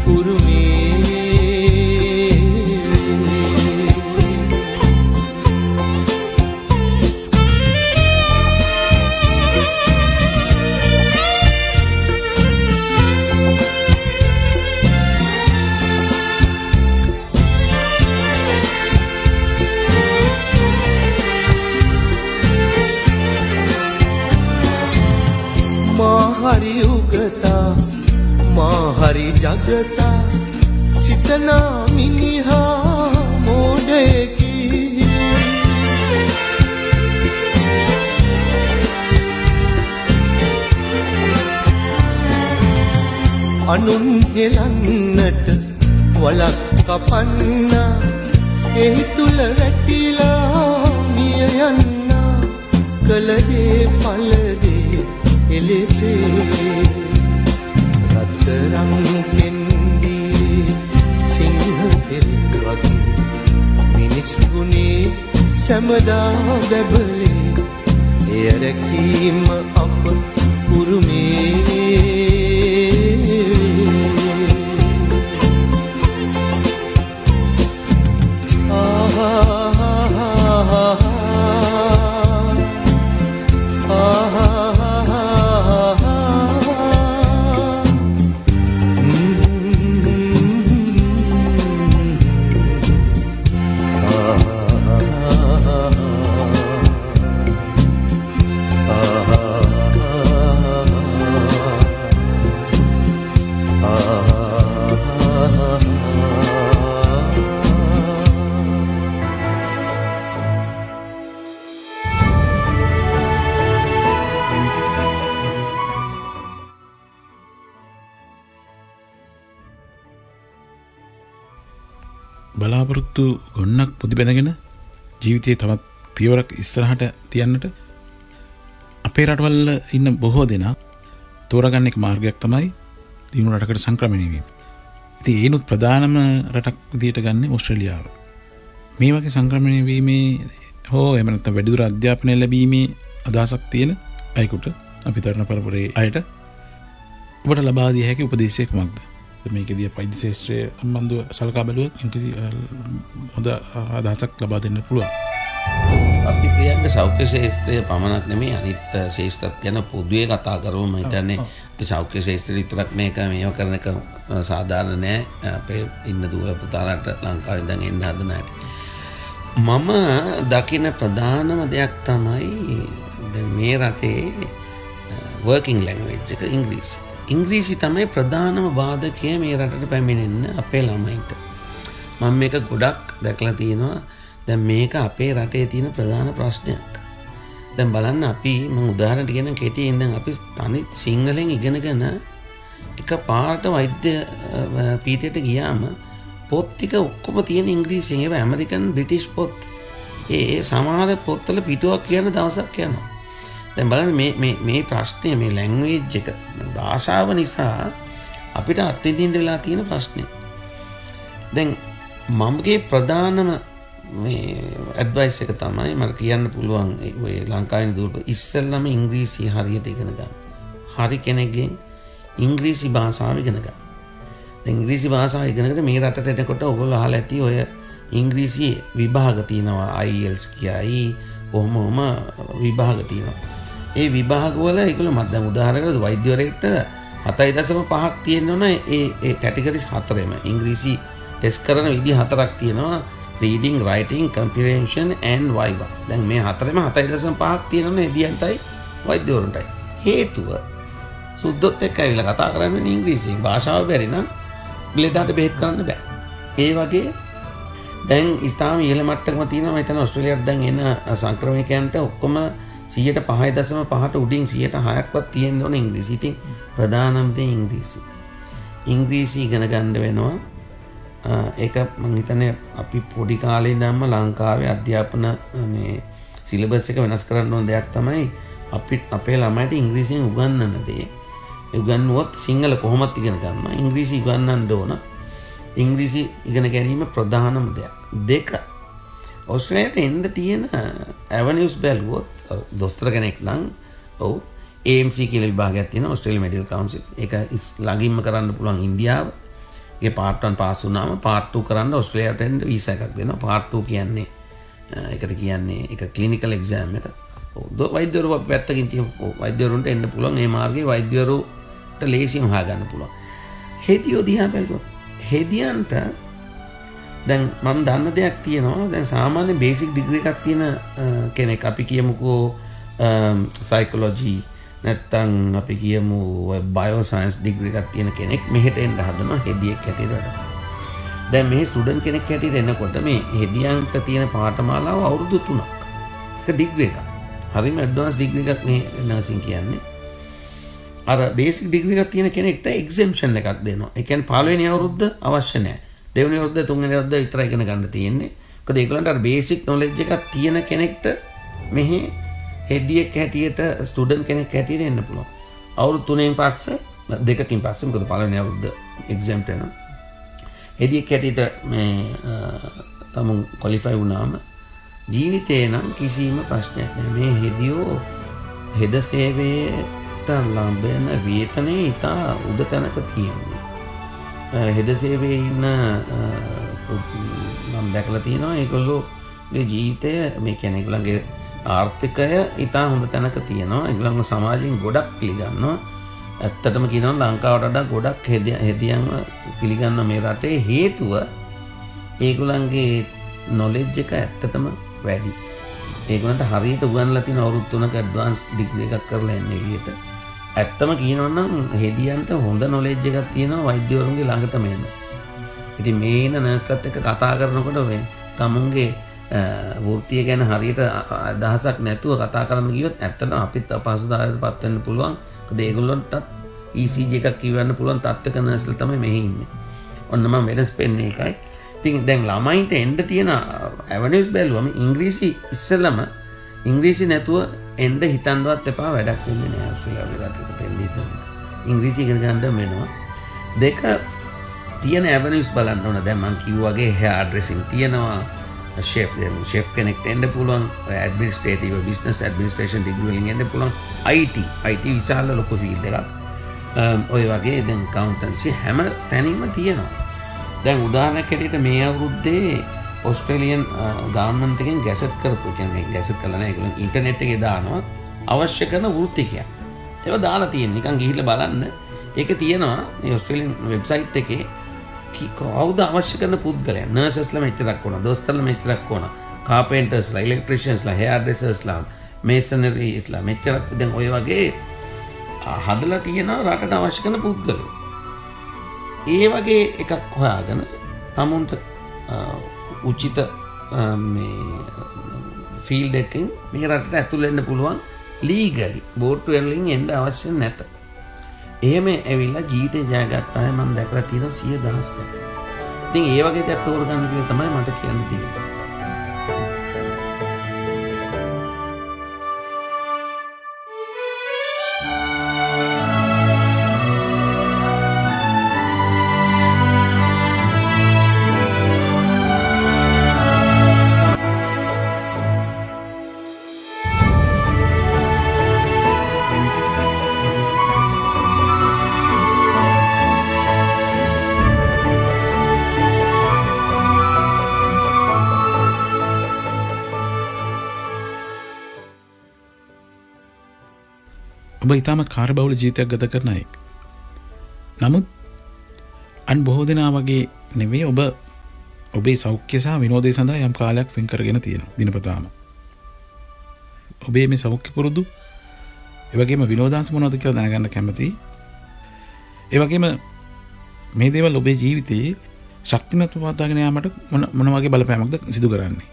උරුමේ हरि उगता माँ हरि जगता सितना मिनिहा मोड़े की अनुन හෙලන්නට වලක් කපන්න එහි තුල වැටිලා මිය යන්න කලදේ පළදේ එලෙසේ රත්තරන් කෙන්ඩි සිංහතෙල් වගේ මිනිස් ගුණේ සැමදා බැබලේ එය රැකීම අප උරුමේ බලාපොරොත්තු ගොන්නක් පුදි බැඳගෙන ජීවිතයේ තවත් පියවරක් ඉස්සරහට තියන්නට අපේ රටවල ඉන්න බොහෝ දෙනා තෝරාගන්න එක මාර්ගයක් තමයි දිනු රටකට සංක්‍රමණය වීම. ඉතින් ඒනොත් ප්‍රධානම රටක් විදියට ගන්න ඕස්ට්‍රේලියාව. මේ වගේ සංක්‍රමණය වීමේ හෝ එහෙම නැත්නම් වැඩිදුර අධ්‍යාපනය ලැබීමේ අදහසක් තියෙන අයෙකුට අපි තරුණ පරපුරේ අයට ඔබට ලබා දිය හැකි උපදේශය කුමක්ද? මේකදී වෛද්‍ය ශාස්ත්‍රය සම්බන්ධව සලකා බැලුවොත් කිසි හොඳ අදහසක් ලබා දෙන්න පුළුවන්. අපි ප්‍රියංග සෞඛ්‍ය ශාස්ත්‍රය පමණක් නෙමෙයි අනිත් ශාස්ත්‍රත් ගැන පොදුවේ කතා කරමු. මම හිතන්නේ අපි සෞඛ්‍ය ශාස්ත්‍රය විතරක් මේව කරන එක සාධාරණ නෑ. අපේ ඉන්න දුර පුතාලට ලංකාවේ ඉඳන් එන්න හදන අයට. මම දකින ප්‍රධානම දෙයක් තමයි දැන් මේ රටේ working language එක ඉංග්‍රීසි. ඉංග්‍රීසි තමයි ප්‍රධානම බාධකය මේ රටට පැමිණෙන්න අපේ ළමයින්ට. මම මේක ගොඩක් දැකලා තියෙනවා. දැන් මේක අපේ රටේ තියෙන ප්‍රධාන ප්‍රශ්නයක්. දැන් බලන්න අපි මම උදාහරණයක් කියන කෙටියෙන් දැන් අපි තනි සිංහලෙන් ඉගෙනගෙන එක පාට වෛද්‍ය පීඨයට ගියාම පොත් ටික ඔක්කොම තියෙන ඉංග්‍රීසියෙන්. ඒවා ඇමරිකන් බ්‍රිටිෂ් පොත්. ඒ සමහර පොත්වල පිටුවක් කියන දවසක් යනවා. දැන් බලන්න මේ ප්‍රශ්නේ මේ ලැන්ග්වේජ් එක භාෂාව නිසා අපිට අත්විඳින්න වෙලා තියෙන ප්‍රශ්නේ. දැන් මමගේ ප්‍රධානම මේ ඇඩ්වයිස් එක තමයි මට කියන්න පුළුවන් ඔය ලංකාවේ දුර ඉස්සෙල්ලාම ඉංග්‍රීසි හරියට ඉගෙන ගන්න. හරි කෙනෙක්ගෙන් ඉංග්‍රීසි භාෂාව ඉගෙන ගන්න. දැන් ඉංග්‍රීසි භාෂාව ඉගෙනගෙන මේ රටට එනකොට ඔයගොල්ලෝ අහලා ඇති ඔය ඉංග්‍රීසි විභාග තියෙනවා IELTS කියයි කොහොමම විභාග තියෙනවා. ඒ විභාග වල ඒගොල්ලෝ මම දැන් උදාහරණයකට වෛද්‍යවරයෙක්ට 7.5ක් තියෙන්න ඕන ඒ කැටගරිස් හතරෙම ඉංග්‍රීසි ටෙස්ට් කරන විදි හතරක් තියෙනවා. reading, writing, comprehension and viva. දැන් මේ හතරෙම 7.5ක් තියෙනවා එදියන්ටයි වෛද්‍යවරුන්ටයි. හේතුව සුද්ධොත් එක්ක ඇවිල්ලා කතා කරන්නේ ඉංග්‍රීසියෙන්. භාෂාව බැරි නම් ලෙඩට බෙහෙත් කරන්න බෑ. ඒ වගේ දැන් ඉස්තාම ඉහළ මට්ටමක තියෙනවා. මම හිතනවා ඕස්ට්‍රේලියාවට දැන් එන සංක්‍රමණිකයන්ට ඔක්කොම 5.5ට උඩින් 6%ක්වත් තියෙන්න ඕන ඉංග්‍රීසි. ඉතින් ප්‍රධානම දේ ඉංග්‍රීසි. ඉංග්‍රීසි ඉගෙන ගන්න වෙනවා. ඒක මම හිතන්නේ අපි පොඩි කාලේ ඉඳන්ම ලංකාවේ අධ්‍යාපන මේ සිලබස් එක වෙනස් කරන්න ඕන දෙයක් තමයි අපේ ළමයිට ඉංග්‍රීසියෙන් උගන්වන දේ. උගන්වුවොත් සිංහල කොහොමද ඉගෙන ගන්නවා. ඉංග්‍රීසි උගන්වන්න ඕන. ඉංග්‍රීසි ඉගෙන ගැනීම ප්‍රධානම දෙයක්. දෙක ඕස්ට්‍රේලියාවට එන්න තියෙන ඇවනියුස් බැලුවොත් දොස්තර කෙනෙක් නම් ඔව් AMC කියලා විභාගයක් තියෙනවා ඕස්ට්‍රේලියා මෙඩිකල් කවුන්සිල්. ඒක ළඟින්ම කරන්න පුළුවන් ඉන්දියාව. ඒ part 1 පාස් වුණාම part 2 කරන්න ඕස්ට්‍රේලියාවට එන්න වීසා එකක් දෙනවා. part 2 කියන්නේ ඒකට කියන්නේ ඒක ක්ලිනිකල් එක්සෑම් එක. වෛද්‍යවරු පැත්තකින් තියෙන වෛද්‍යවරුන්ට එන්න පුළුවන්. මේ මාර්ගයේ වෛද්‍යවරුන්ට ලේසියෙන් හොයාගන්න පුළුවන්. හෙදියෝ දිහා බැලුවොත් හෙදියන්ට දැන් මම දන්න දෙයක් තියෙනවා. දැන් සාමාන්‍ය බේසික් ඩිග්‍රී එකක් තියෙන කෙනෙක් අපි කියමුකෝ සයිකොලොජි නැත්තම් අපි කියමු බයෝ සයන්ස් ඩිග්‍රී එකක් තියෙන කෙනෙක් මෙහෙට එන්න හදනවා හෙදියෙක් හැටියට වැඩ. දැන් මේ ස්ටුඩන්ට් කෙනෙක් හැටියට එනකොට මේ හෙදියන්ට තියෙන පාඨමාලාව අවුරුදු 3ක්. ඒක ඩිග්‍රී එකක්. හරිම ඇඩ්වාන්ස් ඩිග්‍රී එකක් මේ නර්සින් කියන්නේ. අර බේසික් ඩිග්‍රී එකක් තියෙන කෙනෙක්ට එක්සෙම්ප්ෂන් එකක් දෙනවා. ඒ කියන්නේ පළවෙනි අවුරුද්ද අවශ්‍ය නැහැ. දෙවෙනි අවුරුද්ද තුන්වෙනි අවුරුද්ද විතරයි ඉගෙන ගන්න තියෙන්නේ. මොකද ඒගොල්ලන්ට අර බේසික් නොලෙජ් එකක් තියෙන කෙනෙක්ට මෙහි හෙදියෙක් හැටියට ස්ටුඩන්ට් කෙනෙක් හැටියට එන්න පුළුවන්. අවුරුදු 3කින් පස්සේ දෙකකින් පස්සේ මොකද පළවෙනි අවුරුද්ද එක්සැම්ප්ට් වෙනවා. හෙදියෙක් හැටියට මේ තමුන් ක්වොලිෆයි වුණාම ජීවිතේ නම් කිසිම ප්‍රශ්නයක් නැහැ. මේ හෙදියෝ හෙද සේවයට ලබන වේතනේ ඉතා උඩ තැනක තියෙනවා. හෙද සේවයේ ඉන්න මම දැකලා තියෙනවා ඒගොල්ලෝගේ ජීවිතය මේ කියන්නේ ඒගොල්ලන්ගේ ආර්ථිකය ඉතා හොඳ තැනක තියෙනවා. ඒගොල්ලන්ව සමාජයෙන් ගොඩක් පිළිගන්නවා. ඇත්තටම කියනවා ලංකාවට වඩා ගොඩක් හෙදියන්ව පිළිගන්න මේ රටේ හේතුව ඒගොල්ලන්ගේ නොලෙජ් එක ඇත්තටම වැඩි. ඒගොල්ලන්ට හරියට උගන්ලා තියෙන අවුරුදු 3ක ඇඩ්වාන්ස් ඩිග්‍රී එකක් කරලා එන්නේ එළියට. ඇත්තම කියනවා නම් හෙදියන්ට හොඳ නොලෙජ් එකක් තියෙනවා වෛද්‍යවරුන්ගේ ළඟටම එනවා. ඉතින් මේ ඉන්න නර්ස්ලත් එක්ක කතා කරනකොට ඔය තමුන්ගේ වෘත්තිය ගැන හරියට අදහසක් නැතුව කතා කරන්න ගියොත් ඇත්තටම අපිත් අපහසුතාවයකටපත් වෙන්න පුළුවන්. මොකද ඒගොල්ලන්ටත් ECG එකක් කියවන්න පුළුවන් තත්ත්වක නර්ස්ලා තමයි මෙහි ඉන්නේ. ඔන්න මම වෙනස් වෙන්නේ ඒකයි. ඉතින් දැන් ළමයින්ට එන්න තියෙන ඇවනියුස් බැලුවම ඉංග්‍රීසි ඉස්සෙල්ලම ඉංග්‍රීසි නැතුව එන්න හිතන්නවත් එපා වැඩක් වෙන්නේ නැහැ ඔස්ට්‍රේලියාවේ රටකට එන්න හිතන්න. ඉංග්‍රීසි ඉගෙන ගන්න වෙනවා. දෙක තියෙන ඇවනියුස් බලන්න ඕන. දැන් මම කිව්වා වගේ heair dressing තියෙනවා. ෂෙෆ් කෙනෙක්ට එන්න පුළුවන් ඇඩ්මිනිස්ට්‍රේටිව් බිස්නස් ඇඩ්මිනිස්ට්‍රේෂන් ඩිග්‍රී වලින් එන්න පුළුවන් IT විශාල ලොකු ෆීල්ඩ් එකක් ඔය වගේ දැන් කවුන්ටන්සි හැම තැනින්ම තියෙනවා දැන් උදාහරණයක් හැටියට මේ අවුරුද්දේ ඔස්ට්‍රේලියන් ගවර්න්මන්ට් එකෙන් ගැසට් කරපු කියන්නේ ගැසට් කළා නෑ ඒගොල්ලෝ ඉන්ටර්නෙට් එකේ දානවා අවශ්‍ය කරන වෘත්තිකයන් ඒවා දාලා තියෙන නිකන් ගිහිල්ලා බලන්න ඒක තියෙනවා මේ ඔස්ට්‍රේලියන් වෙබ්සයිට් එකේ කවුද අවශ්‍ය කරන පුද්ගලයන් නර්සස්ලා මෙච්චරක් ඕන දොස්තරලා මෙච්චරක් ඕන කාපෙන්ටර්ස්ලා ඉලෙක්ට්‍රිෂියන්ස්ලා හෙයාර් ඩ්‍රෙසර්ස්ලා මේසනරිස්ලා මෙච්චරක් දැන් ඔය වගේ හදලා තියෙනවා රටට අවශ්‍ය කරන පුද්ගලයෝ ඒ වගේ එකක් හොයාගෙන තමුන්ට උචිත මේ ෆීල්ඩ් එකකින් මේ රටට ඇතුල් වෙන්න පුළුවන් ලීගලි බෝට්ටු වලින් එන්න අවශ්‍ය නැත. එහෙම ඇවිල්ලා ජීවිතේ ජයගත්ත අය මම දැකලා තියෙනවා 100,000ක්. ඉතින් ඒ වගේ දෙයක් තෝරගන්න කියලා තමයි මට කියන්න තියෙන්නේ. ඔබ ඉතාමත් කාර්යබහුල ජීවිතයක් ගත කරන අයෙක්. නමුත් අන් බොහෝ දෙනා වගේ නෙවෙයි ඔබ ඔබේ සෞඛ්‍ය සහ විනෝදය සඳහා යම් කාලයක් වෙන් කරගෙන තියෙනවා දිනපතාම. ඔබේ මේ සෞඛ්‍ය පුරුදු ඒ වගේම විනෝදාංශ මොනවද කියලා දැනගන්න කැමතියි. ඒ වගේම මේ දේවල් ඔබේ ජීවිතයේ ශක්තිමත්ව පවත්වාගෙන යාමට මොන වගේ බලපෑමක්ද සිදු කරන්නේ?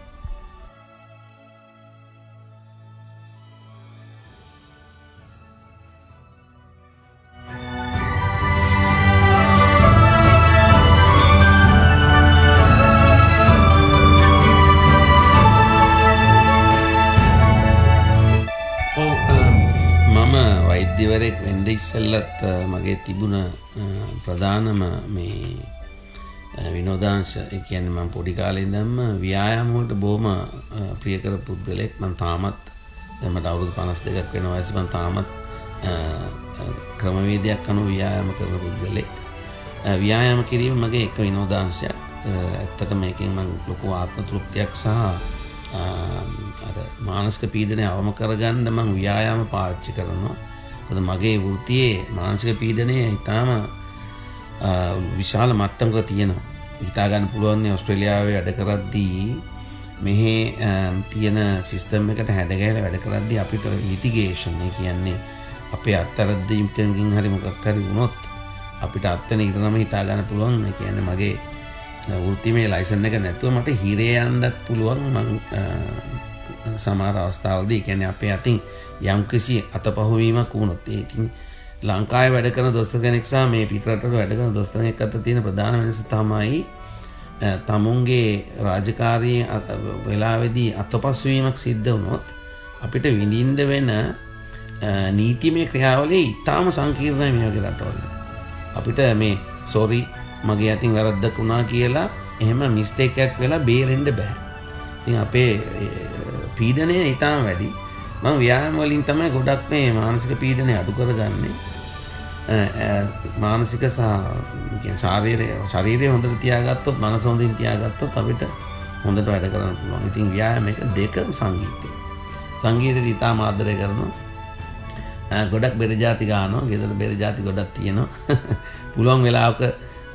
වෛද්‍යවරයෙක් වෙන්න ඉස්සෙල්ලත් මගේ තිබුණ ප්‍රධානම මේ විනෝදාංශ ඒ කියන්නේ මම පොඩි කාලේ ඉඳන්ම ව්‍යායාම වලට බොහොම ප්‍රිය කර පුද්ගලෙක්. මම තාමත් දැන් මට අවුරුදු 52ක් වෙන වයසේ මම තාමත් ක්‍රමවේදයක් අනුව ව්‍යායාම කරන පුද්ගලෙක්. ව්‍යායාම කිරීම මගේ එක විනෝදාංශයක්. ඇත්තටම මේකෙන් මම ලොකු ආත්ම තෘප්තියක් සහ අර මානසික පීඩනය අවම කරගන්න මම ව්‍යායාම පාවිච්චි කරනවා. මොකද මගේ වෘත්තියේ මානසික පීඩනය ඉතාම විශාල මට්ටමක තියෙනවා. හිතා ගන්න පුළුවන් නේ ඕස්ට්‍රේලියාවේ වැඩ කරද්දී මෙහි තියෙන සිස්ටම් එකට හැඩගැහෙලා වැඩ කරද්දී අපිට ලිටිගේෂන් ඒ කියන්නේ අපේ අත්තරද්දීම්කින් හරි මොකක් හරි වුණොත් අපිට අත්තන ඉරනම හිතා ගන්න පුළුවන්. ඒ කියන්නේ මගේ වෘත්තිමය ලයිසන් එක නැතුව මට හිරේ යන්නත් පුළුවන්. මම සමහර අවස්ථාවලදී කියන්නේ අපේ අතින් යම්කිසි අතපහුවීමක් වුණොත් ඒ ඉතින් ලංකාවේ වැඩ කරන දොස්තර කෙනෙක් සහ මේ පිටරටවල වැඩ කරන දොස්තර කෙනෙක් අතර තියෙන ප්‍රධාන වෙනස තමයි තමුන්ගේ රාජකාරී වෙලාවේදී අතපසුවීමක් සිද්ධ වුණොත් අපිට විඳින්න වෙන නීතිමය ක්‍රියාවලිය ඉතාම සංකීර්ණයි මේ වගේ රටවල. අපිට මේ සෝරි මගේ අතින් වැරද්දක් වුණා කියලා එහෙම මිස්ටේක් එකක් වෙලා බේරෙන්න බෑ. ඉතින් අපේ පීඩනය ඉතාම වැඩි. මම ව්‍යායාම වලින් තමයි ගොඩක් මේ මානසික පීඩනය අඩු කරගන්නේ. මානසික සහ ශාරීරික හොඳට තියාගත්තොත් මනස හොඳින් තියාගත්තොත් අපිට හොඳට වැඩ කරන්න පුළුවන්. ඉතින් ව්‍යායාම එක දෙකම සංගීතය. සංගීතය ඉතාම ආදරය කරනවා. ගොඩක් බෙර ජාති ගන්නවා. ගෙදර බෙර ජාති ගොඩක් තියෙනවා. පුළුවන් වෙලාවක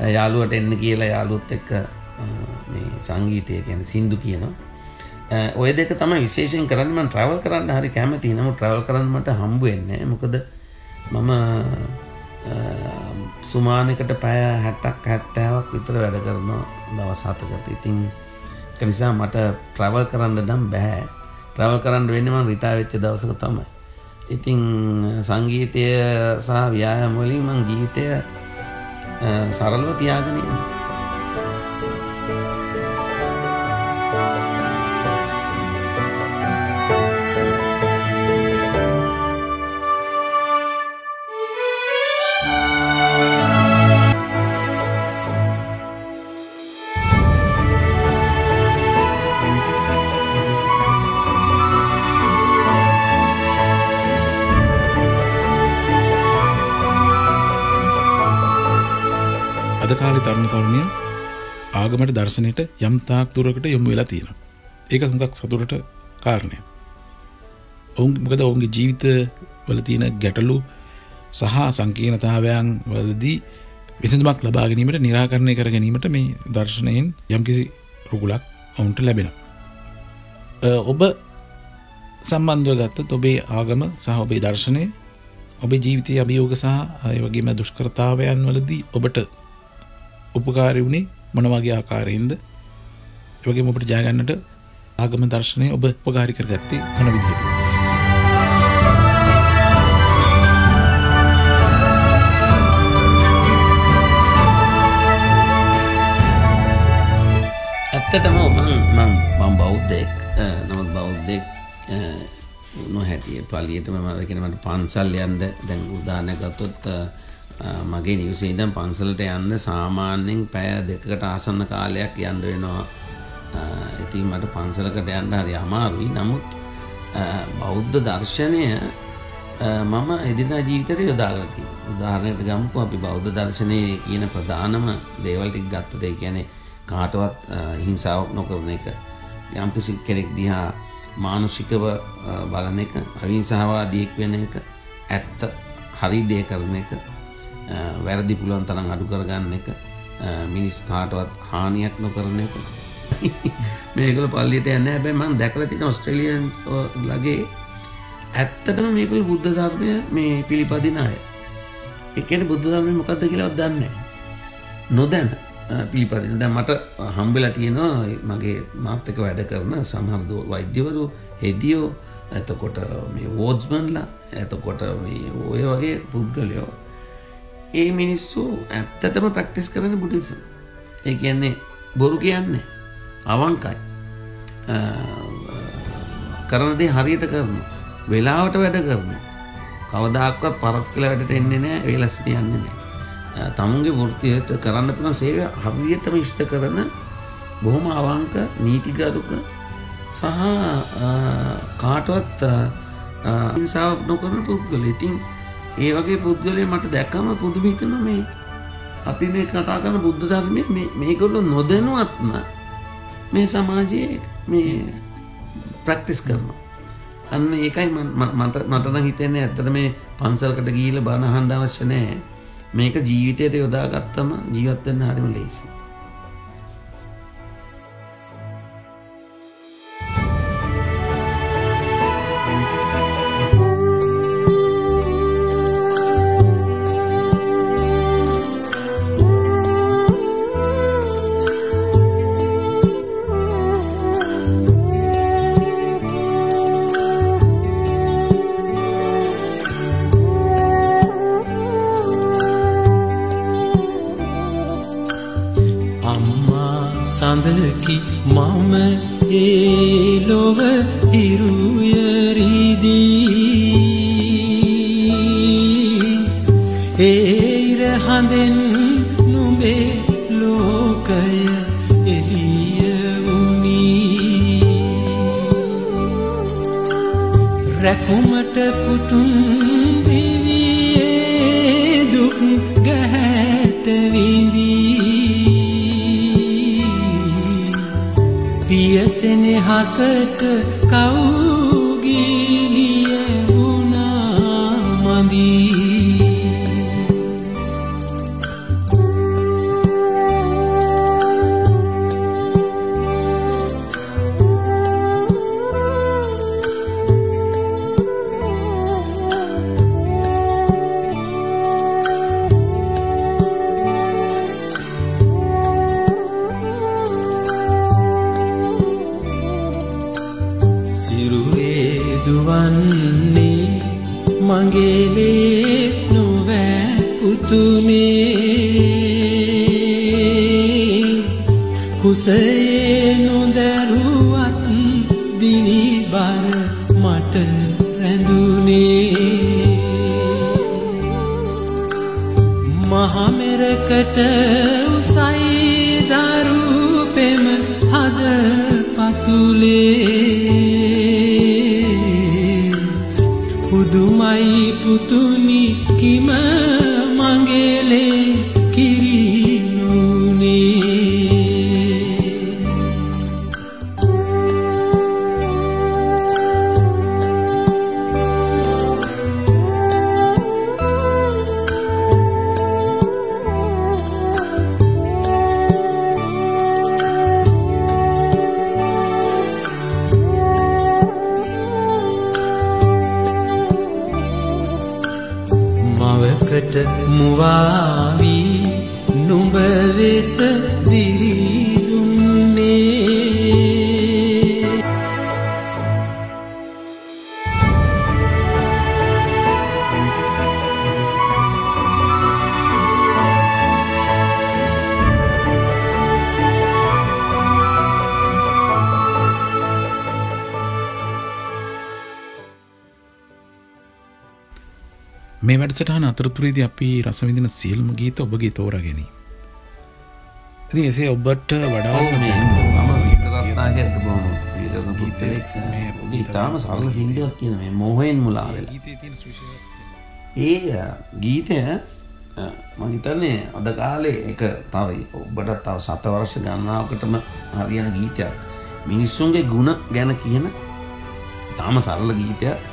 යාළුවට එන්න කියලා යාළුවොත් එක්ක මේ සංගීතය කියන්නේ සින්දු කියනවා. ඔය දෙක තමයි විශේෂයෙන් කරන්නේ. මම ට්‍රැවල් කරන්න හරි කැමතියි. නමුත් ට්‍රැවල් කරන්න මට හම්බ වෙන්නේ නැහැ. මොකද මම සුමානකට පැය 60ක් 70ක් විතර වැඩ කරනවා දවස් 7කට. ඉතින් ඒක නිසා මට ට්‍රැවල් කරන්න නම් බෑ. ට්‍රැවල් කරන්න වෙන්නේ මම රිටයර් වෙච්ච දවසක තමයි. ඉතින් සංගීතය සහ ව්‍යායාම වලින් මම ජීවිතය සරලව තියාගෙන ඉන්නවා. අද කාලේ තරුණ තරුණියන් ආගමට දර්ශනයට යම් තාක් දුරකට යොමු වෙලා තියෙනවා. ඒක හුඟක් සතුටට කාරණයක්. මොකද ඔවුන්ගේ ජීවිතවල තියෙන ගැටලු සහ සංකීර්ණතාවයන් වලදී විසඳුමක් ලබා ගැනීමට निराකරණය කර ගැනීමට මේ දර්ශනයෙන් යම්කිසි රුකුලක් ඔවුන්ට ලැබෙනවා. ඔබ සම්බන්ධව ගත්තොත් ඔබේ ආගම සහ ඔබේ දර්ශනය ඔබේ ජීවිතයේ අභියෝග සහ ඒ වගේම දුෂ්කරතාවයන් වලදී ඔබට උපකාරී වුණේ මොන වගේ ආකාරයෙන්ද? ඒ වගේම ඔබට ජය ගන්නට ආගම දර්ශනය ඔබ උපකාරී කරගත්තේ මොන විදිහටද? ඇත්තටම මම බෞද්ධයෙක්. නමුත් බෞද්ධයෙක් නොහැටිය පල්ලියටම මට පන්සල් යන්න දැන් උදාහරණයක් ගත්තොත් මගේ නිවසේ ඉඳන් පන්සලට යන්න සාමාන්‍යයෙන් පැය 2කට ආසන්න කාලයක් යන්න වෙනවා. ඉතින් මට පන්සලකට යන්න හරි අමාරුයි. නමුත් බෞද්ධ දර්ශනය මම එදිනදා ජීවිතේට යොදාගෙන තියෙනවා. උදාහරණයකට ගමුකෝ අපි බෞද්ධ දර්ශනයේ කියන ප්‍රධානම දේවල් ටික ගත්තොත් ඒ කියන්නේ කාටවත් හිංසාවක් නොකරන එක, යම්කිසි කෙනෙක් දිහා මානසිකව බලන එක, අහිංසාවාදීෙක් වෙන එක, ඇත්ත හරි දේ කරන එක, වැරදි පුළුවන් තරම් අඩු කරගන්න එක, මිනිස් කාටවත් හානියක් නොකරන එක. මේකල පල්ලියට යන්නේ. හැබැයි මම දැකලා තියෙන ඕස්ට්‍රේලියන් ලගේ ඇත්තටම මේකල බුද්ධ ධර්මය මේ පිළිපදින අය. ඒ කියන්නේ බුද්ධ ධර්මය මොකක්ද කියලාවත් දන්නේ නැහැ. නොදැන පිළිපදින. දැන් මට හම්බෙලා තියෙනවා මගේ මාත් එක්ක වැඩ කරන සමහර වෛද්‍යවරු, හෙදියෝ, එතකොට මේ වෝඩ්ස්මන්ලා, එතකොට මේ ඔය වගේ පුද්ගලයෝ. ඒ මිනිස්සු ඇත්තටම ප්‍රැක්ටිස් කරන බුද්දිසම්. ඒ කියන්නේ බොරු කියන්නේ අවංකයි. කරන දේ හරියට කරනවා. වෙලාවට වැඩ කරනවා. කවදාකවත් පරක් කියලා වැඩට එන්නේ නැහැ, වේලස්සට යන්නේ නැහැ. තමුන්ගේ වෘත්තියට කරන්න පුළුවන් සේවය හරියටම ඉෂ්ට කරන බොහොම අවංක, නීතිගරුක සහ කාටවත් හිංසාවක් නොකරන පුද්ගලයෝ. ඉතින් ඒ වගේ පුද්ගලයෝ මට දැක්කම පුදුම හිතුණා මේ අපි මේ කතා කරන බුද්ධ ධර්මයේ මේගොල්ලෝ නොදැනුවත්ම මේ සමාජයේ මේ ප්‍රැක්ටිස් කරනවා. අන්න ඒකයි මට නම් හිතෙන්නේ ඇත්තට මේ පන්සලකට ගිහිල්ලා බණ අහන්න අවශ්‍ය නැහැ. මේක ජීවිතයට යොදාගත්තම ජීවත් වෙන්න හරිම ලේසියි. සඳකි මම ඒ ලොව හිරුයරිදී ඒර හඳෙන් නුඹේ ලෝකය එළිය වුණී රැකුමට පුතුන් දිවියේ දුක් ගැහැට විඳී පියසෙනෙහසට කවුගිලිය වුණා මඳී මගේලේ නොවෑ පුතුනේ කුසයේ නොදරුවත් දිවිබර මට රැඳුනේ මහමෙරකට උසයි දරු පෙම හද පතුලේ පුදුමයි පුතුනි කිම මගේලේ කිරි මුවාවි නුඹ වෙත දිරි දුන්නේ මේ වැඩසටහන අතරතුරේදී අපි රස විඳින සියලුම ගීත ඔබගේ තෝරා ගැනීම. ඉතින් එසේ ඔබට වඩා මම විතරත්නාගෙත් බොහොම පිළිගන්න පුතෙක් මේ තාම සරල හින්දියක් තියෙන මේ මොහෙන් මුලා වෙලා. ඒ ගීතය මම හිතන්නේ අද කාලේ එක තව ඔබට තව 7 වර්ෂ ගණනාවකටම හරියන ගීතයක්. මිනිස්සුන්ගේ ಗುಣ ගැන කියන තාම සරල ගීතයක්.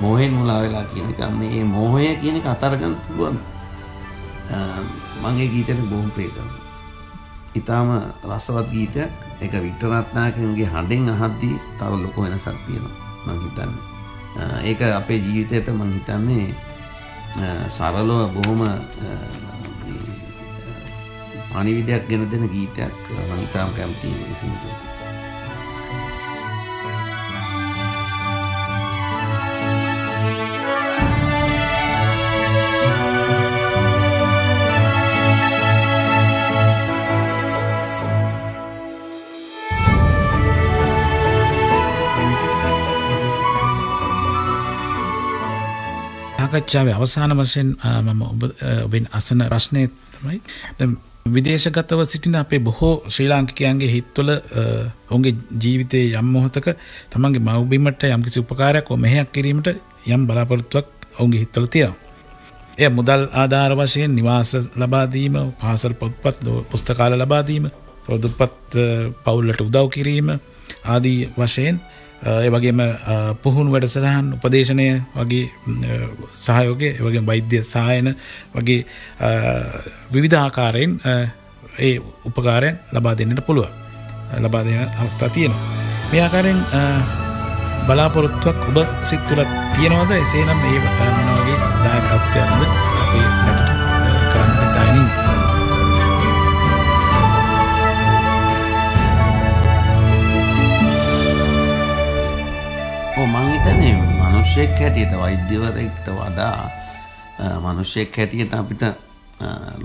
මොහෙන් මුලා වෙලා කියන එක මේ මොහය කියන එක අතර ගන්න පුළුවන්. මම ඒ ගීතෙට බොහොම ප්‍රිය කරනවා. ඊටාම රසවත් ගීතයක්. ඒක වික්ටරත්නායකගේ හඬෙන් අහද්දී තව ලොකු වෙනසක් තියෙනවා මම හිතන්නේ. ඒක අපේ ජීවිතයට මම හිතන්නේ සරලව බොහොම පණිවිඩයක් ගෙන දෙන ගීතයක්. මම ඊටාම කැමතියි මේ සින්දුව. සාකච්ඡාවේ අවසාන වශයෙන් මම ඔබෙන් අසන ප්‍රශ්නය තමයි දැන් විදේශගතව සිටින අපේ බොහෝ ශ්‍රී ලාංකිකයන්ගේ හිත්වල ඔවුන්ගේ ජීවිතයේ යම් මොහොතක තමන්ගේ මව්බිමට යම්කිසි උපකාරයක් හෝ මෙහෙයක් කිරීමට යම් බලාපොරොත්තුවක් ඔවුන්ගේ හිත්වල තියෙනවා. එය මුදල් ආධාර වශයෙන් නිවාස ලබා දීම, පාසල් පොත්පත් පුස්තකාල ලබා දීම, පොදුපත් පවුලට උදව් කිරීම ආදී වශයෙන් ඒ වගේම පුහුණු වැඩසටහන් උපදේශනය වගේ සහයෝගය, ඒ වගේම වෛද්‍ය සහායන වගේ විවිධ ආකාරයෙන් ඒ උපකාරයන් ලබා දෙන්නට පුළුවන්. ලබා දෙන අවස්ථා තියෙනවා. මේ ආකාරයෙන් බලාපොරොත්තුවක් ඔබ සිත් තුළ තියෙනවද? එසේනම් මේ මොන වගේ දායකත්වයක්ද අපේ රටට කරන්න හිතාගෙන මං හිතන්නේ මිනිස්සෙක් හැටියට වෛද්‍යවරයෙක්ට වඩා මිනිස්සෙක් හැටියට අපිට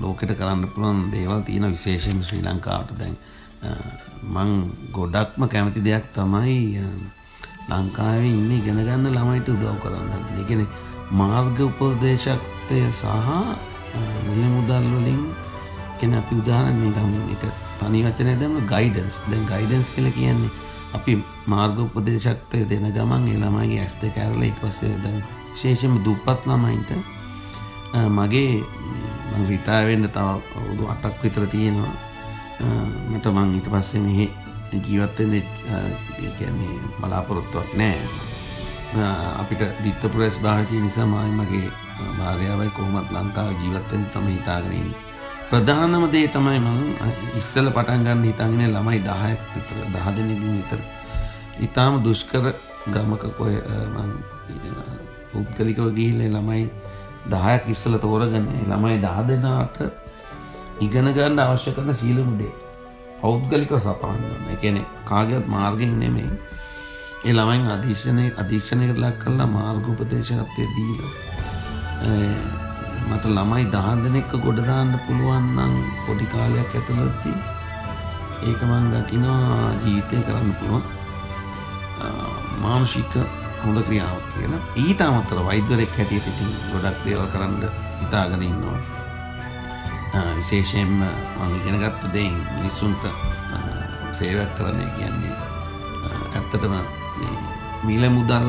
ලෝකෙට කරන්න පුළුවන් දේවල් තියෙන විශේෂයෙන් ශ්‍රී ලංකාවට දැන් මං ගොඩක්ම කැමති දෙයක් තමයි ලංකාවේ ඉන්න ඉගෙන ගන්න ළමයිට උදව් කරන්න. ඒ කියන්නේ මාර්ග උපදේශකත්වය සහ මිල මුදල් වලින් කියන අපි උදාහරණයක් මේක තනි වචනයක් දැම්ම ගයිඩන්ස්. දැන් ගයිඩන්ස් කියලා කියන්නේ අපි මාර්ග උපදේශකත්වය දෙන ගමන් ඒ ළමයිගේ ඇස් දෙක ඇරලා ඊට පස්සේ දැන් විශේෂයෙන්ම දුප්පත් ළමයින්ට මගේ මම රිටයර් වෙන්න තව අවුරුදු 8ක් විතර තියෙනවා. මට මං ඊට පස්සේ මෙහි ජීවත් වෙන්න ඒ කියන්නේ බලාපොරොත්තුවක් නැහැ. අපිට දිත්තපුරස් භාවිතය නිසා මගේ භාර්යාවයි කොහොමත් ලංකාවේ ජීවත් වෙන්න තමයි හිතාගෙන ඉන්නේ. ප්‍රධානම දේ තමයි මම ඉස්සෙල්ලා පටන් ගන්න හිතන්නේ ළමයි 10ක් විතර 10 දෙනෙක්ගෙන් විතර ඊටාම දුෂ්කර ගමක කොය මම පුද්ගලිකව ගිහිල්ලා ළමයි 10ක් ඉස්සෙල්ලා තෝරගෙන ළමයි 10 දෙනාට ඉගෙන ගන්න අවශ්‍ය කරන සියලුම දේ පෞද්ගලිකව සපහන් කරනවා. ඒ කියන්නේ කාගේවත් මාර්ගයෙන් නෙමෙයි. ඒ ළමයින් අධීක්ෂණයකට ලක් කරලා මාර්ග උපදේශකත්වය දීලා මට ළමයි 10 දෙනෙක්ව ගොඩ දාන්න පුළුවන් නම් පොඩි කාලයක් ඇතුළතදී ඒක මම දකිනවා ජීවිතේ කරන්න පුළුවන් මානසික හොඳ ක්‍රියාවක් කියලා. ඊට අමතරව වෛද්‍යවරයෙක් හැටියට ඉතින් ගොඩක් දේවල් කරන්න හිතාගෙන ඉන්නවා. විශේෂයෙන්ම මම ඉගෙන ගත්ත දෙයින් මිනිස්සුන්ට සේවයක් කරන්න කියන්නේ ඇත්තටම මිල මුදල්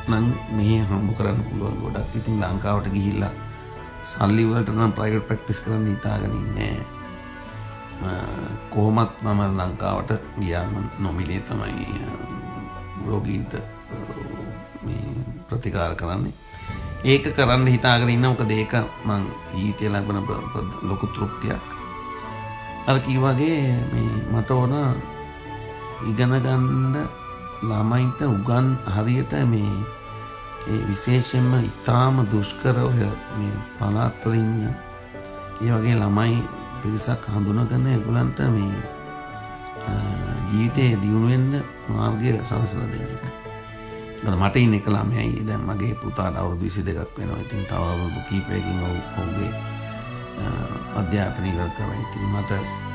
නම් මෙහි හම්බ කරන්න පුළුවන් ගොඩක්. ඉතින් ලංකාවට ගිහිල්ලා සල්ලි වලට නම් ප්‍රයිවට් ප්‍රැක්ටිස් කරන්න හිතාගෙන ඉන්නේ. කොහොමත් මම ලංකාවට ගියාම නොමිලේ තමයි රෝගීන්ට මේ ප්‍රතිකාර කරන්නේ. ඒක කරන්න හිතාගෙන ඉන්න මොකද ඒක මං ජීවිතේ ලැබෙන ලොකු තෘප්තියක්. අර කිව්වාගේ මේ මට ඕන ඉගෙන ගන්න ළමයින්ට උගන් හරියට මේ ඒ විශේෂයෙන්ම ඉතාම දුෂ්කර ඔය මේ පළාත් වලින් ඒ වගේ ළමයි පිරිසක් හඳුනගෙන ඒගොල්ලන්ට මේ ජීවිතේ දියුණු වෙන්න මාර්ගය සලසලා දෙන එක. මට ඉන්න එක ළමයි දැන් මගේ පුතාට අවුරුදු 22ක් වෙනවා. ඉතින් තව අවුරුදු කිහිපයකින් ඔහුගේ අධ්‍යාපනය ඉවර කරා. ඉතින් මට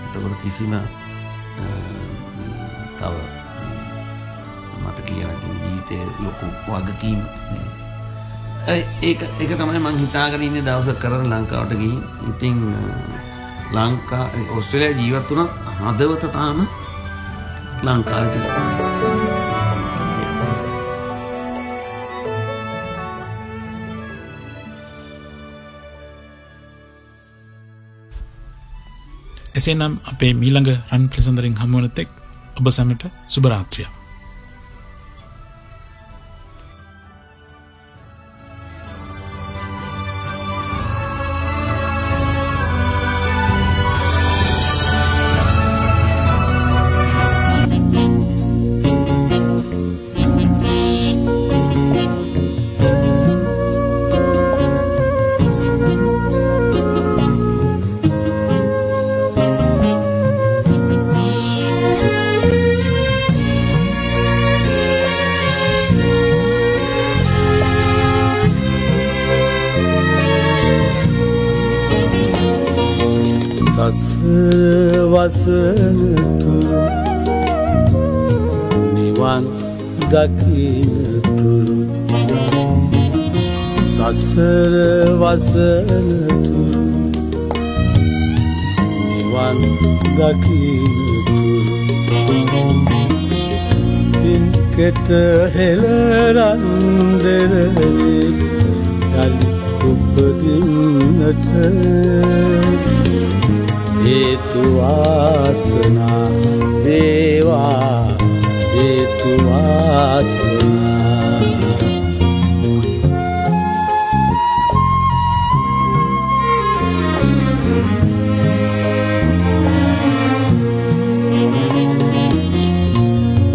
එතකොට කිසිම තව මට කියලා ජීවිතේ ලොකු වගකීම් ඒක තමයි මම හිතාගෙන ඉන්නේ දවසක් කරන ලංකාවට ගිහින්. ඉතින් ඕස්ට්‍රේලියාවේ ජීවත් වුණත් හදවත තාම ලංකාවේ. එසේනම් අපේ මීළඟ රන් පිළිසඳරින් හමු වන තෙක් ඔබ සැමට සුබ රාත්‍රියක්. වසනතුරු නිවන් දකින්නතුරු සසර වසනතුරු නිවන් දකින්නතුරු පින්කෙත හෙළරන් දෙරේ යලි උපදින්නට हेतु वासना देवा हेतु वासना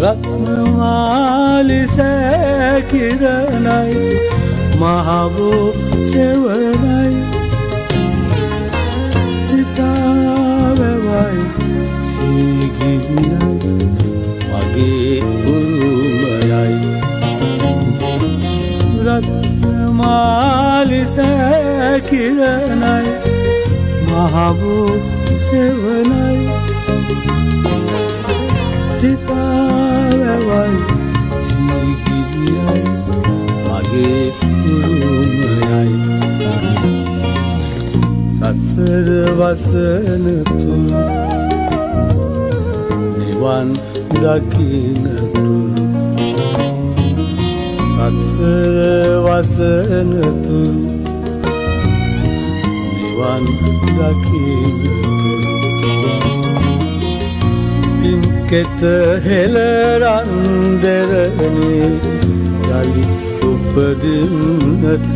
रत्नमाली से किरणai महावो सेवनाई साववाई सीगिनाई मगे उरुमयाई रत्नमाली से किरणai महावो सेवनाई साववाई सीगिनाई मगे उरुमयाई සසර වසනතුරු නිවන් දකින්නතුරු සසර වසනතුරු නිවන් දකින්නතුරු පින්කෙත හෙළරන් දෙරනේ යලි උපදින්නට